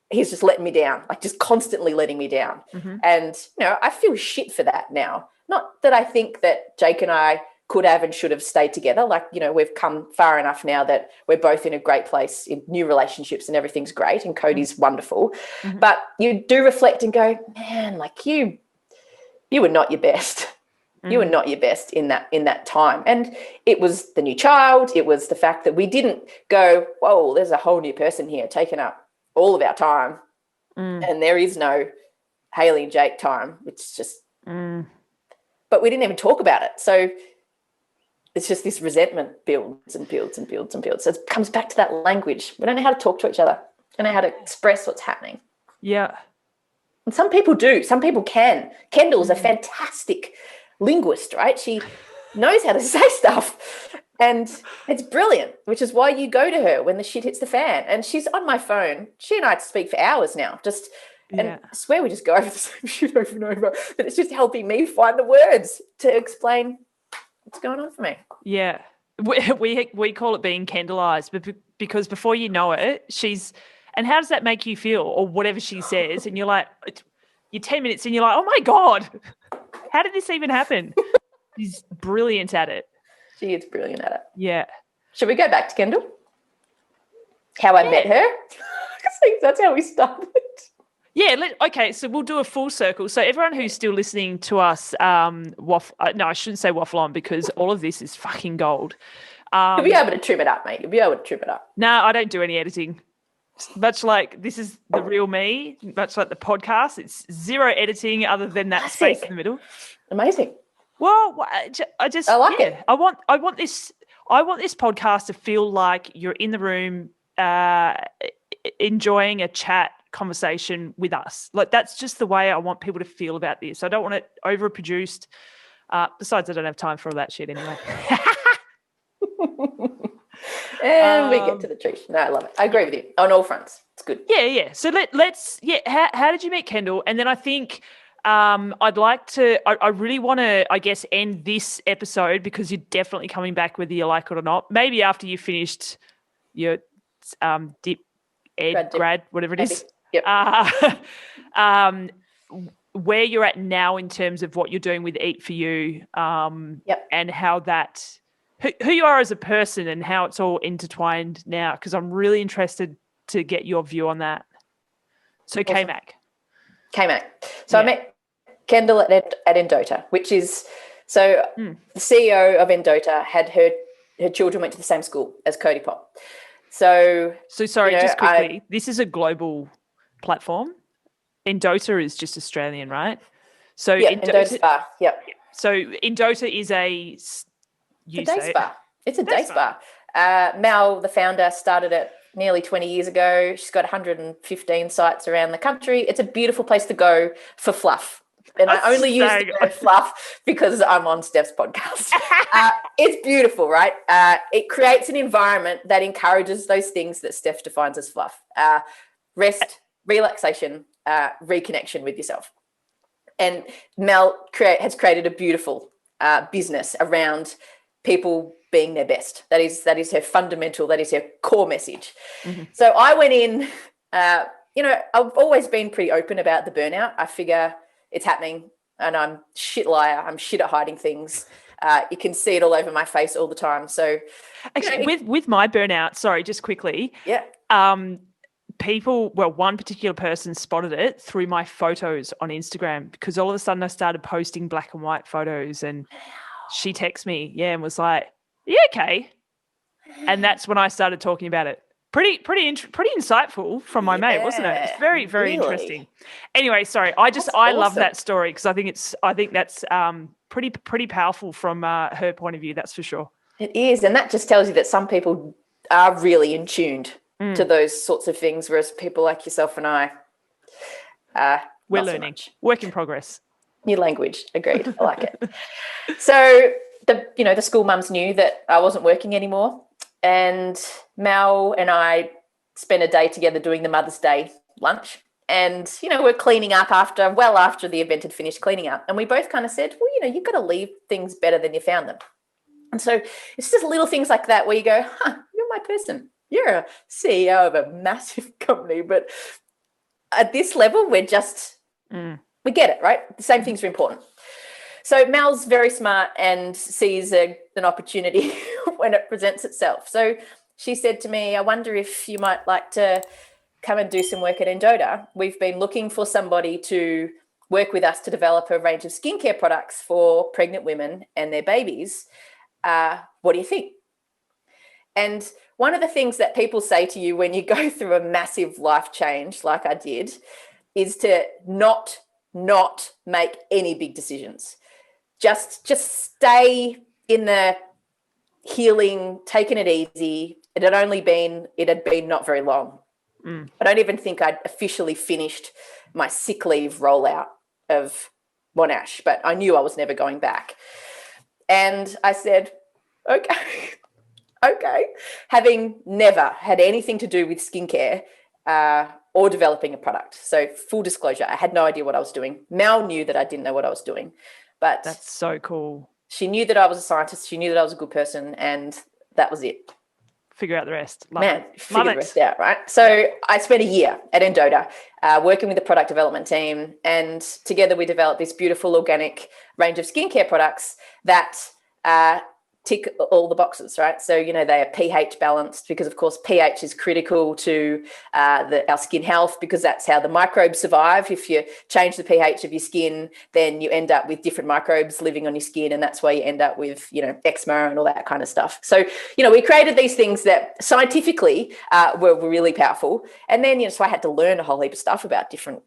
he's just letting me down, like just constantly letting me down. And, I feel shit for that now. Not that I think that Jake and I could have and should have stayed together. Like, we've come far enough now that we're both in a great place in new relationships and everything's great and Cody's wonderful. But you do reflect and go, man, like you were not your best. You were not your best in that time. And it was the new child. It was the fact that we didn't go, whoa, there's a whole new person here taking up all of our time. And there is no Hayley and Jake time. It's just, but we didn't even talk about it. So it's just this resentment builds and builds and builds and builds. So it comes back to that language. We don't know how to talk to each other. We don't know how to express what's happening. Yeah. And some people do. Some people can. Kendall's a fantastic linguist, right? She knows how to say stuff. And it's brilliant, which is why you go to her when the shit hits the fan. And she's on my phone. She and I speak for hours now. And I swear we just go over the same shit over and over. But it's just helping me find the words to explain what's going on for me. Yeah. We call it being Kendallized, but because before you know it, and how does that make you feel, or whatever she says, and you're like, you're 10 minutes and you're like, oh my God, how did this even happen? She's brilliant at it. She is brilliant at it. Yeah. Should we go back to Kendall? How I met her? I think that's how we started. Yeah. Okay. So we'll do a full circle. So everyone who's still listening to us, no, I shouldn't say waffle on, because all of this is fucking gold. You'll be able to trim it up, mate. You'll be able to trim it up. No, I don't do any editing. Much like this is the real me, much like the podcast, it's zero editing other than that space in the middle. Amazing. Well, I like it. I want this podcast to feel like you're in the room, enjoying a chat conversation with us. Like, that's just the way I want people to feel about this. I don't want it overproduced. Besides, I don't have time for all that shit anyway. And we get to the truth. No, I love it. I agree with you on all fronts. It's good. Yeah. So let's. How did you meet Kendall? And then I think I'd like to. I really want to, I guess, end this episode, because you're definitely coming back whether you like it or not. Maybe after you finished your grad, whatever it is. Yep. Where you're at now in terms of what you're doing with Eat For You, and how that. Who you are as a person and how it's all intertwined now, because I'm really interested to get your view on that. So awesome. KMAC. So I met Kendall at Endota, which is, the CEO of Endota had her children went to the same school as Cody Pop. So sorry, just quickly, this is a global platform. Endota is just Australian, right? So Endota Spa, So Endota is it's a day spa. It's a day spa. Mel, the founder, started it nearly 20 years ago. She's got 115 sites around the country. It's a beautiful place to go for fluff. And I only use the word fluff because I'm on Steph's podcast. It's beautiful, right? It creates an environment that encourages those things that Steph defines as fluff. Rest, relaxation, reconnection with yourself. And Mel has created a beautiful business around people being their best. That is her fundamental, that is her core message. Mm-hmm. So I went in, I've always been pretty open about the burnout. I figure it's happening and I'm shit liar. I'm shit at hiding things. You can see it all over my face all the time. So actually, with my burnout, sorry, just quickly. Yeah. One particular person spotted it through my photos on Instagram, because all of a sudden I started posting black and white photos, and she texted me, and was like, "Yeah, okay." And that's when I started talking about it. Pretty insightful from my mate, wasn't it? It's very, very interesting. Anyway, sorry, I love that story, because I think that's pretty powerful from her point of view. That's for sure. It is, and that just tells you that some people are really in tuned to those sorts of things, whereas people like yourself and I, we're learning. Work in progress. New language, agreed. I like it. So the school mums knew that I wasn't working anymore, and Mal and I spent a day together doing the Mother's Day lunch, and we're cleaning up after the event had finished cleaning up, and we both kind of said, well, you've got to leave things better than you found them. And so it's just little things like that where you go, you're my person. You're a CEO of a massive company, but at this level, we're just, we get it, right? The same things are important. So Mal's very smart and sees an opportunity when it presents itself. So she said to me, I wonder if you might like to come and do some work at Endota. We've been looking for somebody to work with us to develop a range of skincare products for pregnant women and their babies. What do you think? And one of the things that people say to you when you go through a massive life change, like I did, is to not make any big decisions. Just stay in the healing, taking it easy. It had been not very long. I don't even think I'd officially finished my sick leave rollout of Monash, but I knew I was never going back. And I said, okay. Having never had anything to do with skincare or developing a product. So full disclosure, I had no idea what I was doing. Mel knew that I didn't know what I was doing, but that's so cool. She knew that I was a scientist. She knew that I was a good person, and that was it. Figure out the rest. Figure the rest out, right? So I spent a year at Endota working with the product development team, and together we developed this beautiful organic range of skincare products that tick all the boxes, right? So, they are pH balanced because, of course, pH is critical to our skin health, because that's how the microbes survive. If you change the pH of your skin, then you end up with different microbes living on your skin, and that's why you end up with, eczema and all that kind of stuff. So, we created these things that scientifically were really powerful. And then, so I had to learn a whole heap of stuff about different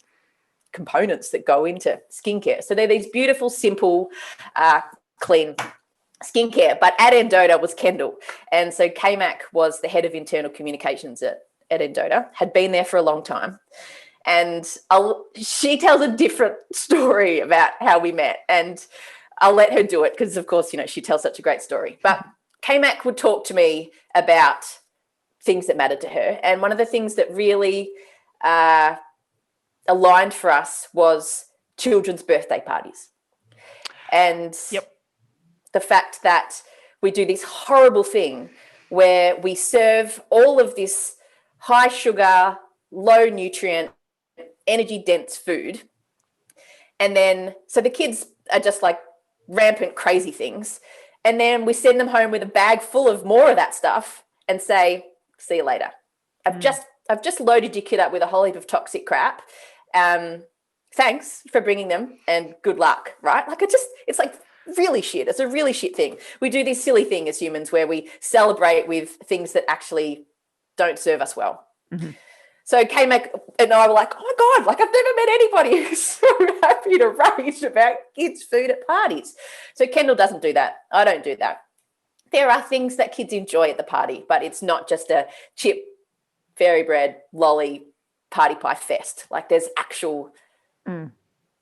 components that go into skincare. So they're these beautiful, simple, clean skincare. But at Endota was Kendall. And so K-Mac was the head of internal communications at Endota, had been there for a long time. And she tells a different story about how we met. And I'll let her do it because, of course, she tells such a great story. But K-Mac would talk to me about things that mattered to her. And one of the things that really aligned for us was children's birthday parties. And the fact that we do this horrible thing where we serve all of this high sugar, low nutrient, energy dense food. And then, so the kids are just like rampant crazy things. And then we send them home with a bag full of more of that stuff and say, see you later. I've just loaded your kid up with a whole heap of toxic crap. Thanks for bringing them and good luck, right? Like it's like really shit. It's a really shit thing. We do this silly thing as humans where we celebrate with things that actually don't serve us well. Mm-hmm. So K-Mac and I were like, oh my God, like I've never met anybody who's so happy to rage about kids' food at parties. So Kendall doesn't do that. I don't do that. There are things that kids enjoy at the party, but it's not just a chip, fairy bread, lolly, party pie fest. Like there's actual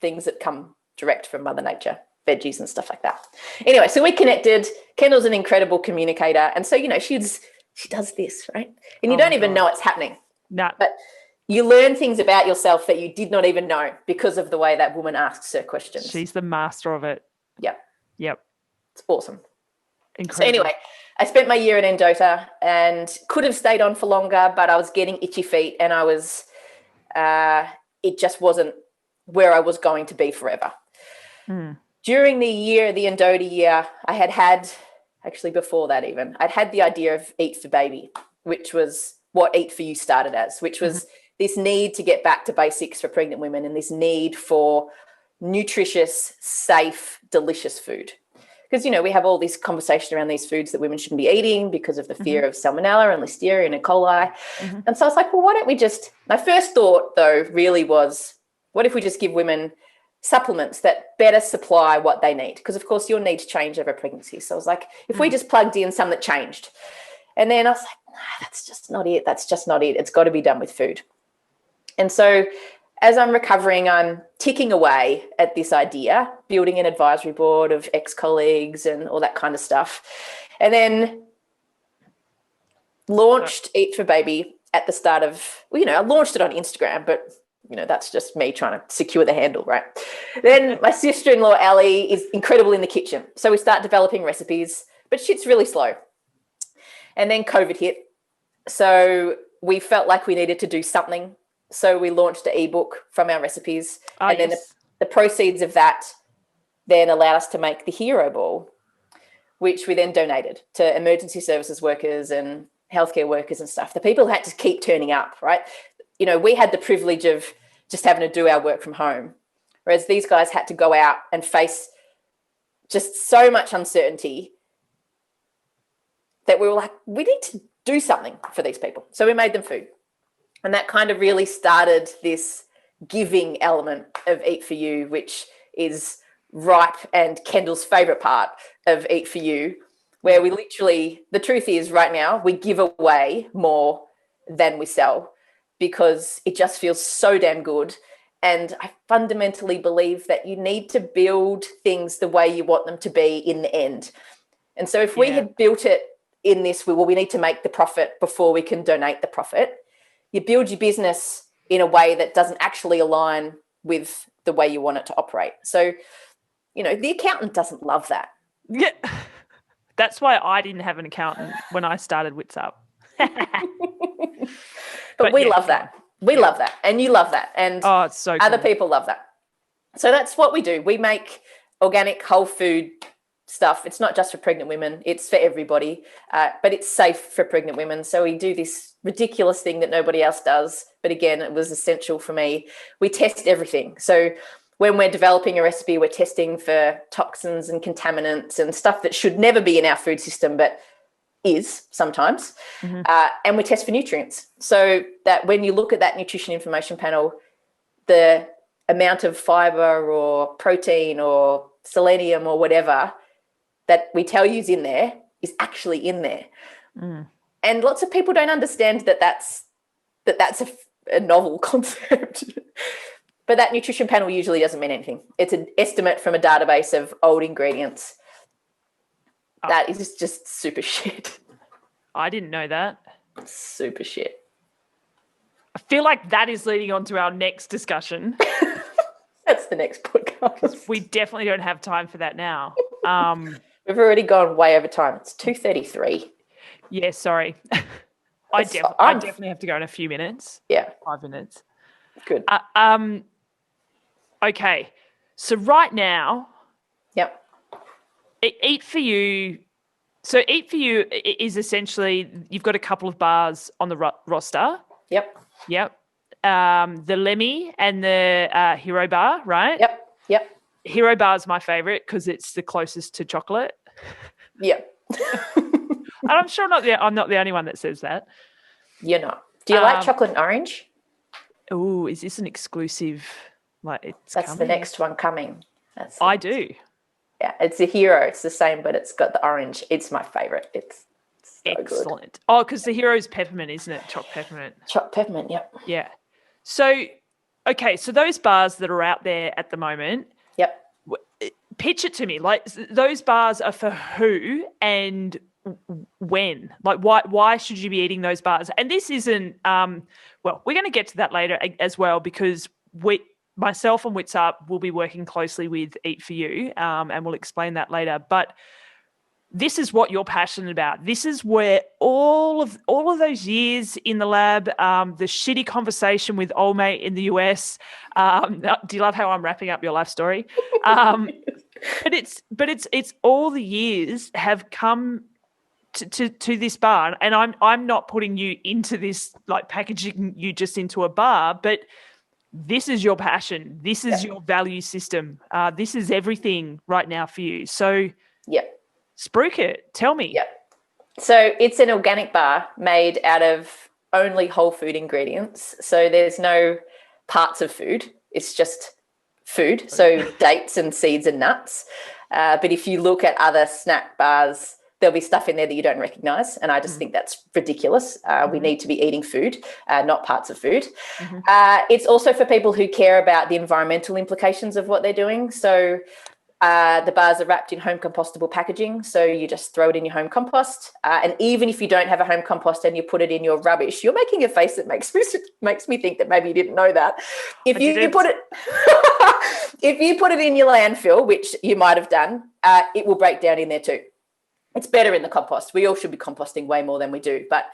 things that come direct from Mother Nature, veggies and stuff like that. Anyway, so we connected. Kendall's an incredible communicator. And so, she does this, right? And you don't even know it's happening. No. But you learn things about yourself that you did not even know because of the way that woman asks her questions. She's the master of it. Yep. It's awesome. Incredible. So anyway, I spent my year at Endota and could have stayed on for longer, but I was getting itchy feet and I was, it just wasn't where I was going to be forever. During the Endota year, I had actually before that even, I'd had the idea of Eat for Baby, which was what Eat for You started as, which was this need to get back to basics for pregnant women and this need for nutritious, safe, delicious food. Because, we have all this conversation around these foods that women shouldn't be eating because of the fear of salmonella and listeria and E. coli. And so I was like, well, why don't we my first thought though really was, what if we just give women supplements that better supply what they need? Because of course your needs change over pregnancy. So I was like, if we just plugged in some that changed. And then I was like, that's just not it. That's just not it. It's got to be done with food. And so as I'm recovering, I'm ticking away at this idea, building an advisory board of ex-colleagues and all that kind of stuff. And then launched Eat for Baby at the start of, I launched it on Instagram, but, that's just me trying to secure the handle, right? Then my sister-in-law, Ali, is incredible in the kitchen. So we start developing recipes, but shit's really slow. And then COVID hit. So we felt like we needed to do something. So we launched an ebook from our recipes. Then the proceeds of that then allowed us to make the Hero Ball, which we then donated to emergency services workers and healthcare workers and stuff. The people who had to keep turning up, right? We had the privilege of just having to do our work from home. Whereas these guys had to go out and face just so much uncertainty that we were like, we need to do something for these people. So we made them food. And that kind of really started this giving element of Eat For You, which is ripe and Kendall's favorite part of Eat For You, where we literally, the truth is right now, we give away more than we sell because it just feels so damn good. And I fundamentally believe that you need to build things the way you want them to be in the end. And so if we had built it in this, well, we need to make the profit before we can donate the profit. You build your business in a way that doesn't actually align with the way you want it to operate. So, you know, the accountant doesn't love that. Yeah. That's why I didn't have an accountant when I started Witsup. but we love that. We love that. And you love that. And it's so cool. Other people love that. So that's what we do. We make organic whole food stuff. It's not just for pregnant women. It's for everybody. But it's safe for pregnant women. So we do this ridiculous thing that nobody else does. But again, it was essential for me. We test everything. So when we're developing a recipe, we're testing for toxins and contaminants and stuff that should never be in our food system, but is sometimes. And we test for nutrients. So that when you look at that nutrition information panel, the amount of fiber or protein or selenium or whatever that we tell you is in there is actually in there. And lots of people don't understand that that's a novel concept. But that nutrition panel usually doesn't mean anything. It's an estimate from a database of old ingredients. That is just super shit. I didn't know that. Super shit. I feel like that is leading on to our next discussion. That's the next podcast. We definitely don't have time for that now. We've already gone way over time. It's 2:33. Yeah, sorry. I definitely have to go in a few minutes. Yeah. 5 minutes. Good. Okay. So right now, Yep. Eat For You. So Eat For You is essentially, you've got a couple of bars on the roster. Yep. The Lemmy and the Hero Bar, right? Yep. Hero Bar is my favorite because it's the closest to chocolate. Yep. And I'm sure I'm not the only one that says that. You're not. Do you like chocolate and orange? Oh, is this an exclusive? That's coming? the next one coming. I do. Yeah, it's a Hero. It's the same, but it's got the orange. It's my favorite. It's so excellent. Good. Oh, because the Hero's peppermint, isn't it? Chopped peppermint. Chopped peppermint, yep. Yeah. So, okay, so those bars that are out there at the moment. Yep. Pitch it to me. Like, those bars are for who and when? Like, why should you be eating those bars? And this isn't. Well, we're going to get to that later as well because myself and Witsup will be working closely with Eat For You, and we'll explain that later. But this is what you're passionate about. This is where all of those years in the lab, the shitty conversation with old mate in the US. Do you love how I'm wrapping up your life story? But it's all the years have come to this bar, and I'm not putting you into this, like packaging you just into a bar, but this is your passion. This is your value system. This is everything right now for you. So Spruik it. Tell me. Yeah. So it's an organic bar made out of only whole food ingredients. So there's no parts of food. It's just food. So dates and seeds and nuts. But if you look at other snack bars, there'll be stuff in there that you don't recognize. And I just think that's ridiculous. We need to be eating food, not parts of food. It's also for people who care about the environmental implications of what they're doing. So the bars are wrapped in home compostable packaging. So you just throw it in your home compost. And even if you don't have a home compost and you put it in your rubbish, you're making a face that makes me think that maybe you didn't know that. If you put it if you put it in your landfill, which you might have done, it will break down in there too. It's better in the compost. We all should be composting way more than we do. But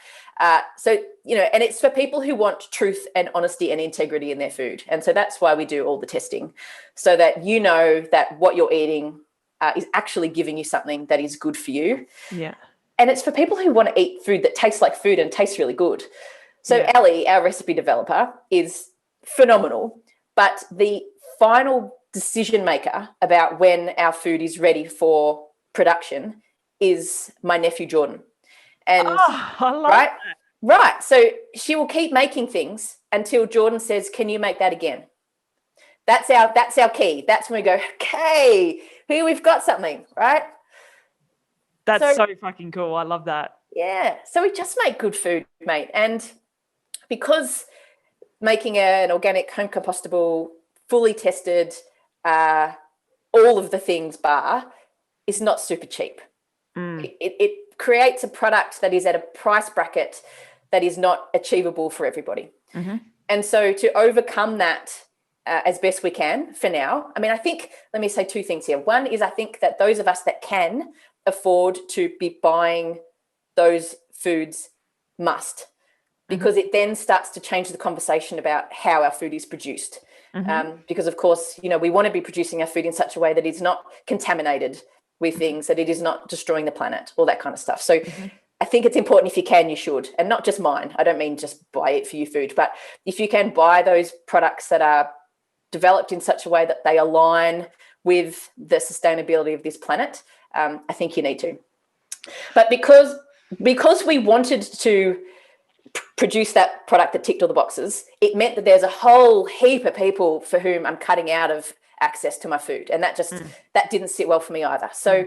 so, you know, and it's for people who want truth and honesty and integrity in their food. And so that's why we do all the testing, so that you know that what you're eating is actually giving you something that is good for you. Yeah. And it's for people who want to eat food that tastes like food and tastes really good. So Ellie, our recipe developer, is phenomenal. But the final decision maker about when our food is ready for production is my nephew Jordan. And I love right, that. right. So she will keep making things until Jordan says, "Can you make that again?" That's our key. That's when we go, okay, here we've got something, right? That's so fucking cool. I love that. Yeah. So we just make good food, mate. And because making an organic, home compostable, fully tested, all of the things bar is not super cheap. It creates a product that is at a price bracket that is not achievable for everybody. And so to overcome that as best we can for now, I mean, I think, let me say two things here. One is I think that those of us that can afford to be buying those foods must, because it then starts to change the conversation about how our food is produced. Because, of course, you know, we want to be producing our food in such a way that it's not contaminated with things, that it is not destroying the planet, all that kind of stuff. So I think it's important, if you can, you should. And not just mine. I don't mean just buy it for your food, but if you can buy those products that are developed in such a way that they align with the sustainability of this planet, I think you need to. But because we wanted to produce that product that ticked all the boxes, it meant that there's a whole heap of people for whom I'm cutting out of access to my food. And that didn't sit well for me either. So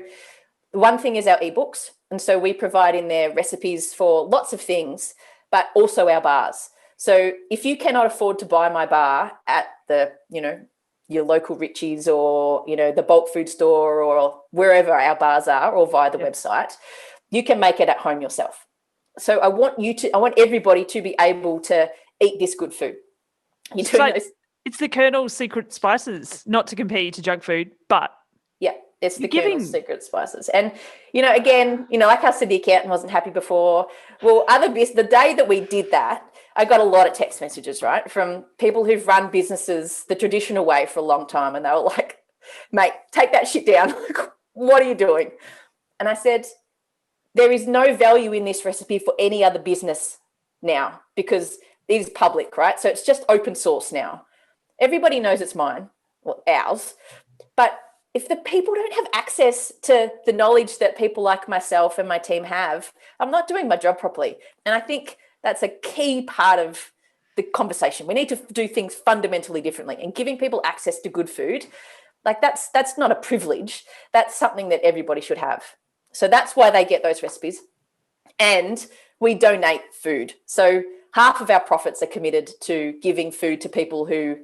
one thing is our ebooks. And so we provide in there recipes for lots of things, but also our bars. So if you cannot afford to buy my bar at the, you know, your local Richie's or, you know, the bulk food store or wherever our bars are, or via the website, you can make it at home yourself. So I want everybody to be able to eat this good food. It's the Colonel's secret spices, not to compare you to junk food, but yeah, it's the Colonel's secret spices. And, you know, again, you know, like I said, the accountant wasn't happy before. Well, the day that we did that, I got a lot of text messages, right, from people who've run businesses the traditional way for a long time. And they were like, mate, take that shit down. What are you doing? And I said, there is no value in this recipe for any other business now, because it is public, right? So it's just open source now. Everybody knows it's mine, well, ours. But if the people don't have access to the knowledge that people like myself and my team have, I'm not doing my job properly. And I think that's a key part of the conversation. We need to do things fundamentally differently, and giving people access to good food, like that's not a privilege. That's something that everybody should have. So that's why they get those recipes. And we donate food. So half of our profits are committed to giving food to people who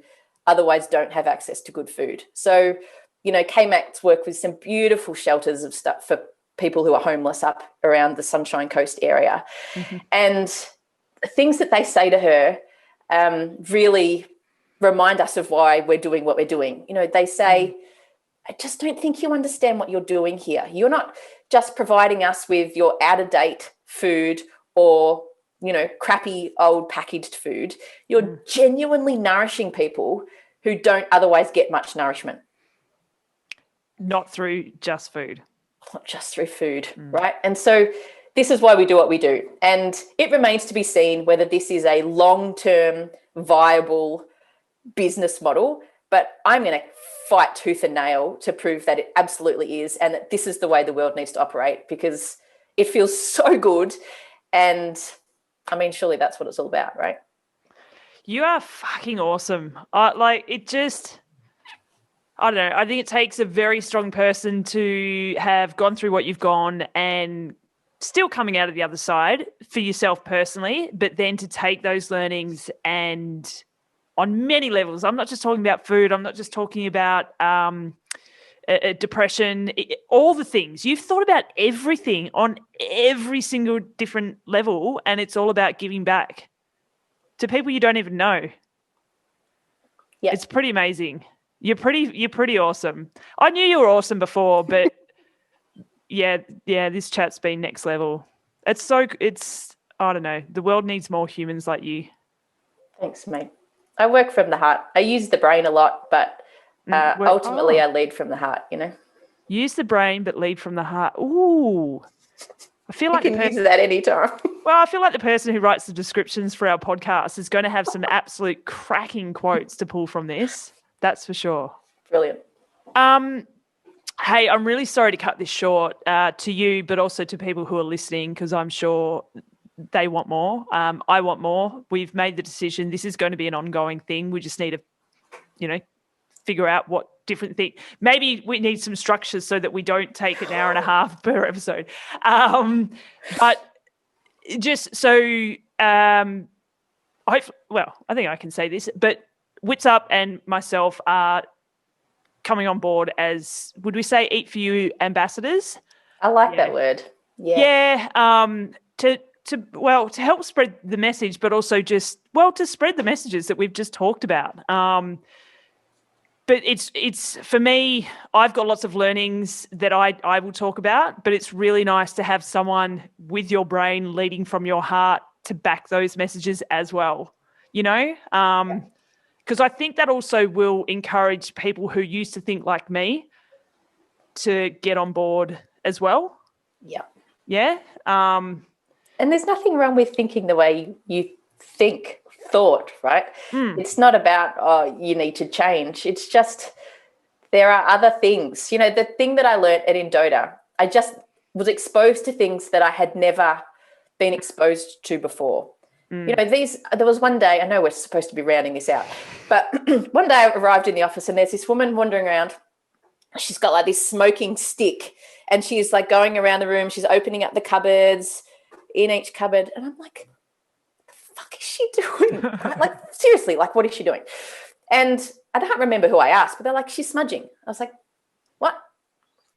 otherwise don't have access to good food. So, you know, KMAC's work with some beautiful shelters of stuff for people who are homeless up around the Sunshine Coast area. And things that they say to her really remind us of why we're doing what we're doing. You know, they say, I just don't think you understand what you're doing here. You're not just providing us with your out-of-date food or, you know, crappy old packaged food. You're genuinely nourishing people who don't otherwise get much nourishment. Not through just food. Not just through food, right? And so this is why we do what we do. And it remains to be seen whether this is a long-term viable business model, but I'm going to fight tooth and nail to prove that it absolutely is, and that this is the way the world needs to operate, because it feels so good. And I mean, surely that's what it's all about, right? You are fucking awesome. I don't know. I think it takes a very strong person to have gone through what you've gone and still coming out of the other side for yourself personally, but then to take those learnings and on many levels. I'm not just talking about food. I'm not just talking about depression, all the things. You've thought about everything on every single different level, and it's all about giving back to people you don't even know. Yeah, it's pretty amazing. You're pretty awesome. I knew you were awesome before, but yeah, this chat's been next level. I don't know. The world needs more humans like you. Thanks, mate. I work from the heart. I use the brain a lot, but ultimately I lead from the heart, you know. Use the brain, but lead from the heart. Ooh. I feel like you can use that anytime. Well, I feel like the person who writes the descriptions for our podcast is going to have some absolute cracking quotes to pull from this. That's for sure. Brilliant. Hey, I'm really sorry to cut this short to you, but also to people who are listening, because I'm sure they want more. I want more. We've made the decision. This is going to be an ongoing thing. We just need to, figure out what different thing. Maybe we need some structures so that we don't take an hour and a half per episode. But just so, I think I can say this, but Witsup and myself are coming on board as, would we say, Eat For You ambassadors? I like that word. Yeah. Yeah. To help spread the message, but also to spread the messages that we've just talked about. But it's for me, I've got lots of learnings that I will talk about, but it's really nice to have someone with your brain leading from your heart to back those messages as well, because I think that also will encourage people who used to think like me to get on board as well. Yeah. Yeah. And there's nothing wrong with thinking the way you thought, right? It's not about, you need to change. It's just there are other things. The thing that I learned at Indota, I just was exposed to things that I had never been exposed to before. There was one day, I know we're supposed to be rounding this out, but one day I arrived in the office and there's this woman wandering around. She's got like this smoking stick and she's like going around the room. She's opening up the cupboards in each cupboard. And I'm like, fuck is she doing? Like, seriously, like, what is she doing? And I don't remember who I asked, but they're like, she's smudging. I was like, what?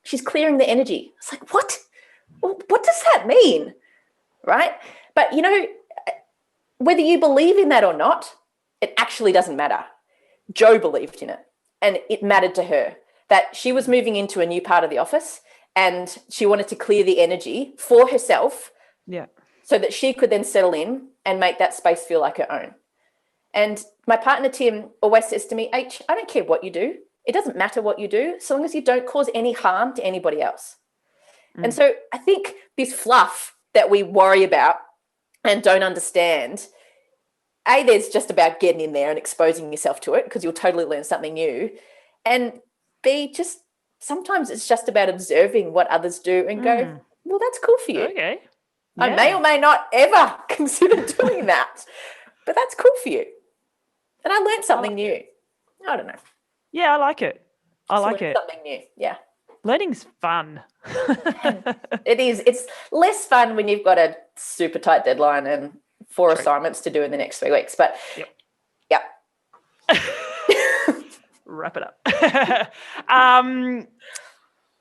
She's clearing the energy. I was like, what? What does that mean? Right? But, whether you believe in that or not, it actually doesn't matter. Jo believed in it, and it mattered to her that she was moving into a new part of the office and she wanted to clear the energy for herself. Yeah. So that she could then settle in and make that space feel like her own. And my partner, Tim, always says to me, H, I don't care what you do. It doesn't matter what you do, so long as you don't cause any harm to anybody else. And so I think this fluff that we worry about and don't understand, A, there's just about getting in there and exposing yourself to it because you'll totally learn something new. And B, just sometimes it's just about observing what others do and go, well, that's cool for you. Okay. Yeah. I may or may not ever consider doing that, but that's cool for you. And I learned something new. I don't know. Yeah, I like it. I like it. Something new. Yeah. Learning's fun. It is. It's less fun when you've got a super tight deadline and 4 assignments to do in the next 3 weeks. But yeah. Wrap it up.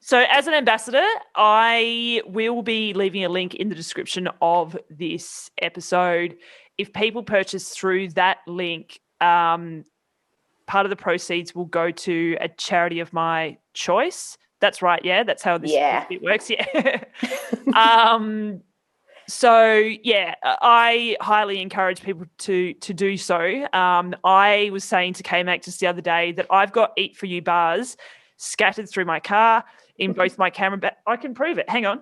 So as an ambassador, I will be leaving a link in the description of this episode. If people purchase through that link, part of the proceeds will go to a charity of my choice. That's right, yeah? That's how this bit works, yeah. So, yeah, I highly encourage people to do so. I was saying to K-Mac just the other day that I've got Eat For You bars scattered through my car in both my camera bag. I can prove it. Hang on.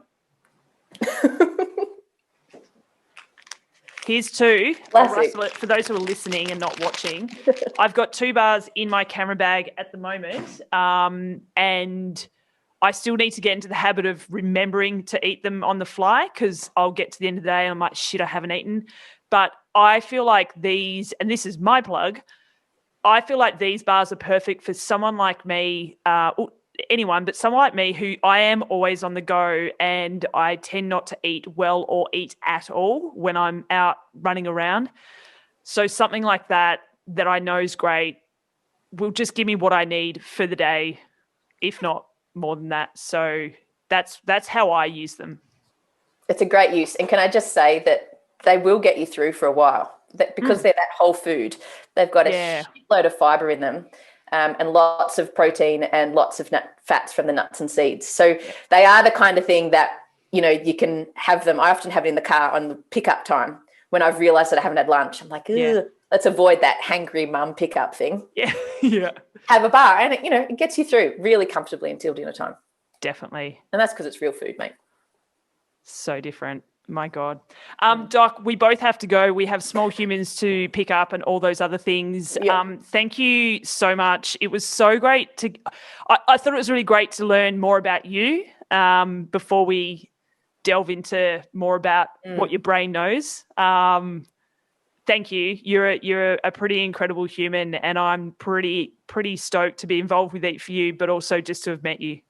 Here's 2. I'll rustle it for those who are listening and not watching. I've got 2 bars in my camera bag at the moment, and I still need to get into the habit of remembering to eat them on the fly because I'll get to the end of the day and I'm like, shit, I haven't eaten. But I feel like these, and this is my plug, I feel like these bars are perfect for someone like me, anyone, but someone like me who I am always on the go and I tend not to eat well or eat at all when I'm out running around. So something like that I know is great will just give me what I need for the day, if not more than that. So that's how I use them. It's a great use. And can I just say that they will get you through for a while because they're that whole food. They've got a shitload of fibre in them. And lots of protein and lots of fats from the nuts and seeds. So they are the kind of thing that, you can have them. I often have it in the car on the pickup time when I've realised that I haven't had lunch. I'm like, let's avoid that hangry mum pickup thing. Yeah, yeah. Have a bar and, it gets you through really comfortably until dinner time. Definitely. And that's because it's real food, mate. So different. My God. Doc, we both have to go. We have small humans to pick up and all those other things. Yep. Thank you so much. It was so great I thought it was really great to learn more about you before we delve into more about what your brain knows. Thank you. You're a pretty incredible human, and I'm pretty stoked to be involved with it for you, but also just to have met you.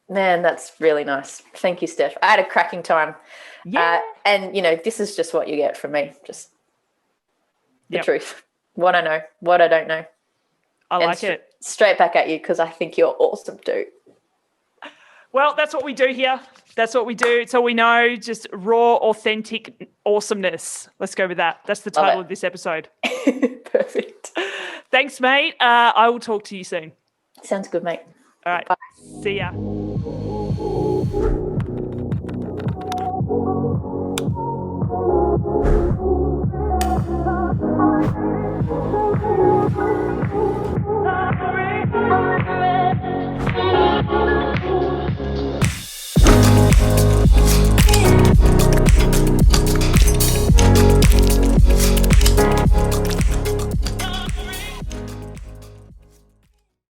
Man, that's really nice. Thank you, Steph. I had a cracking time. Yeah. And, this is just what you get from me. Just the Yep. truth. What I know, what I don't know. I like it. Straight back at you because I think you're awesome too. Well, that's what we do here. That's what we do. It's all we know. Just raw, authentic awesomeness. Let's go with that. That's the title of this episode. Perfect. Thanks, mate. I will talk to you soon. Sounds good, mate. All right. Bye. See ya.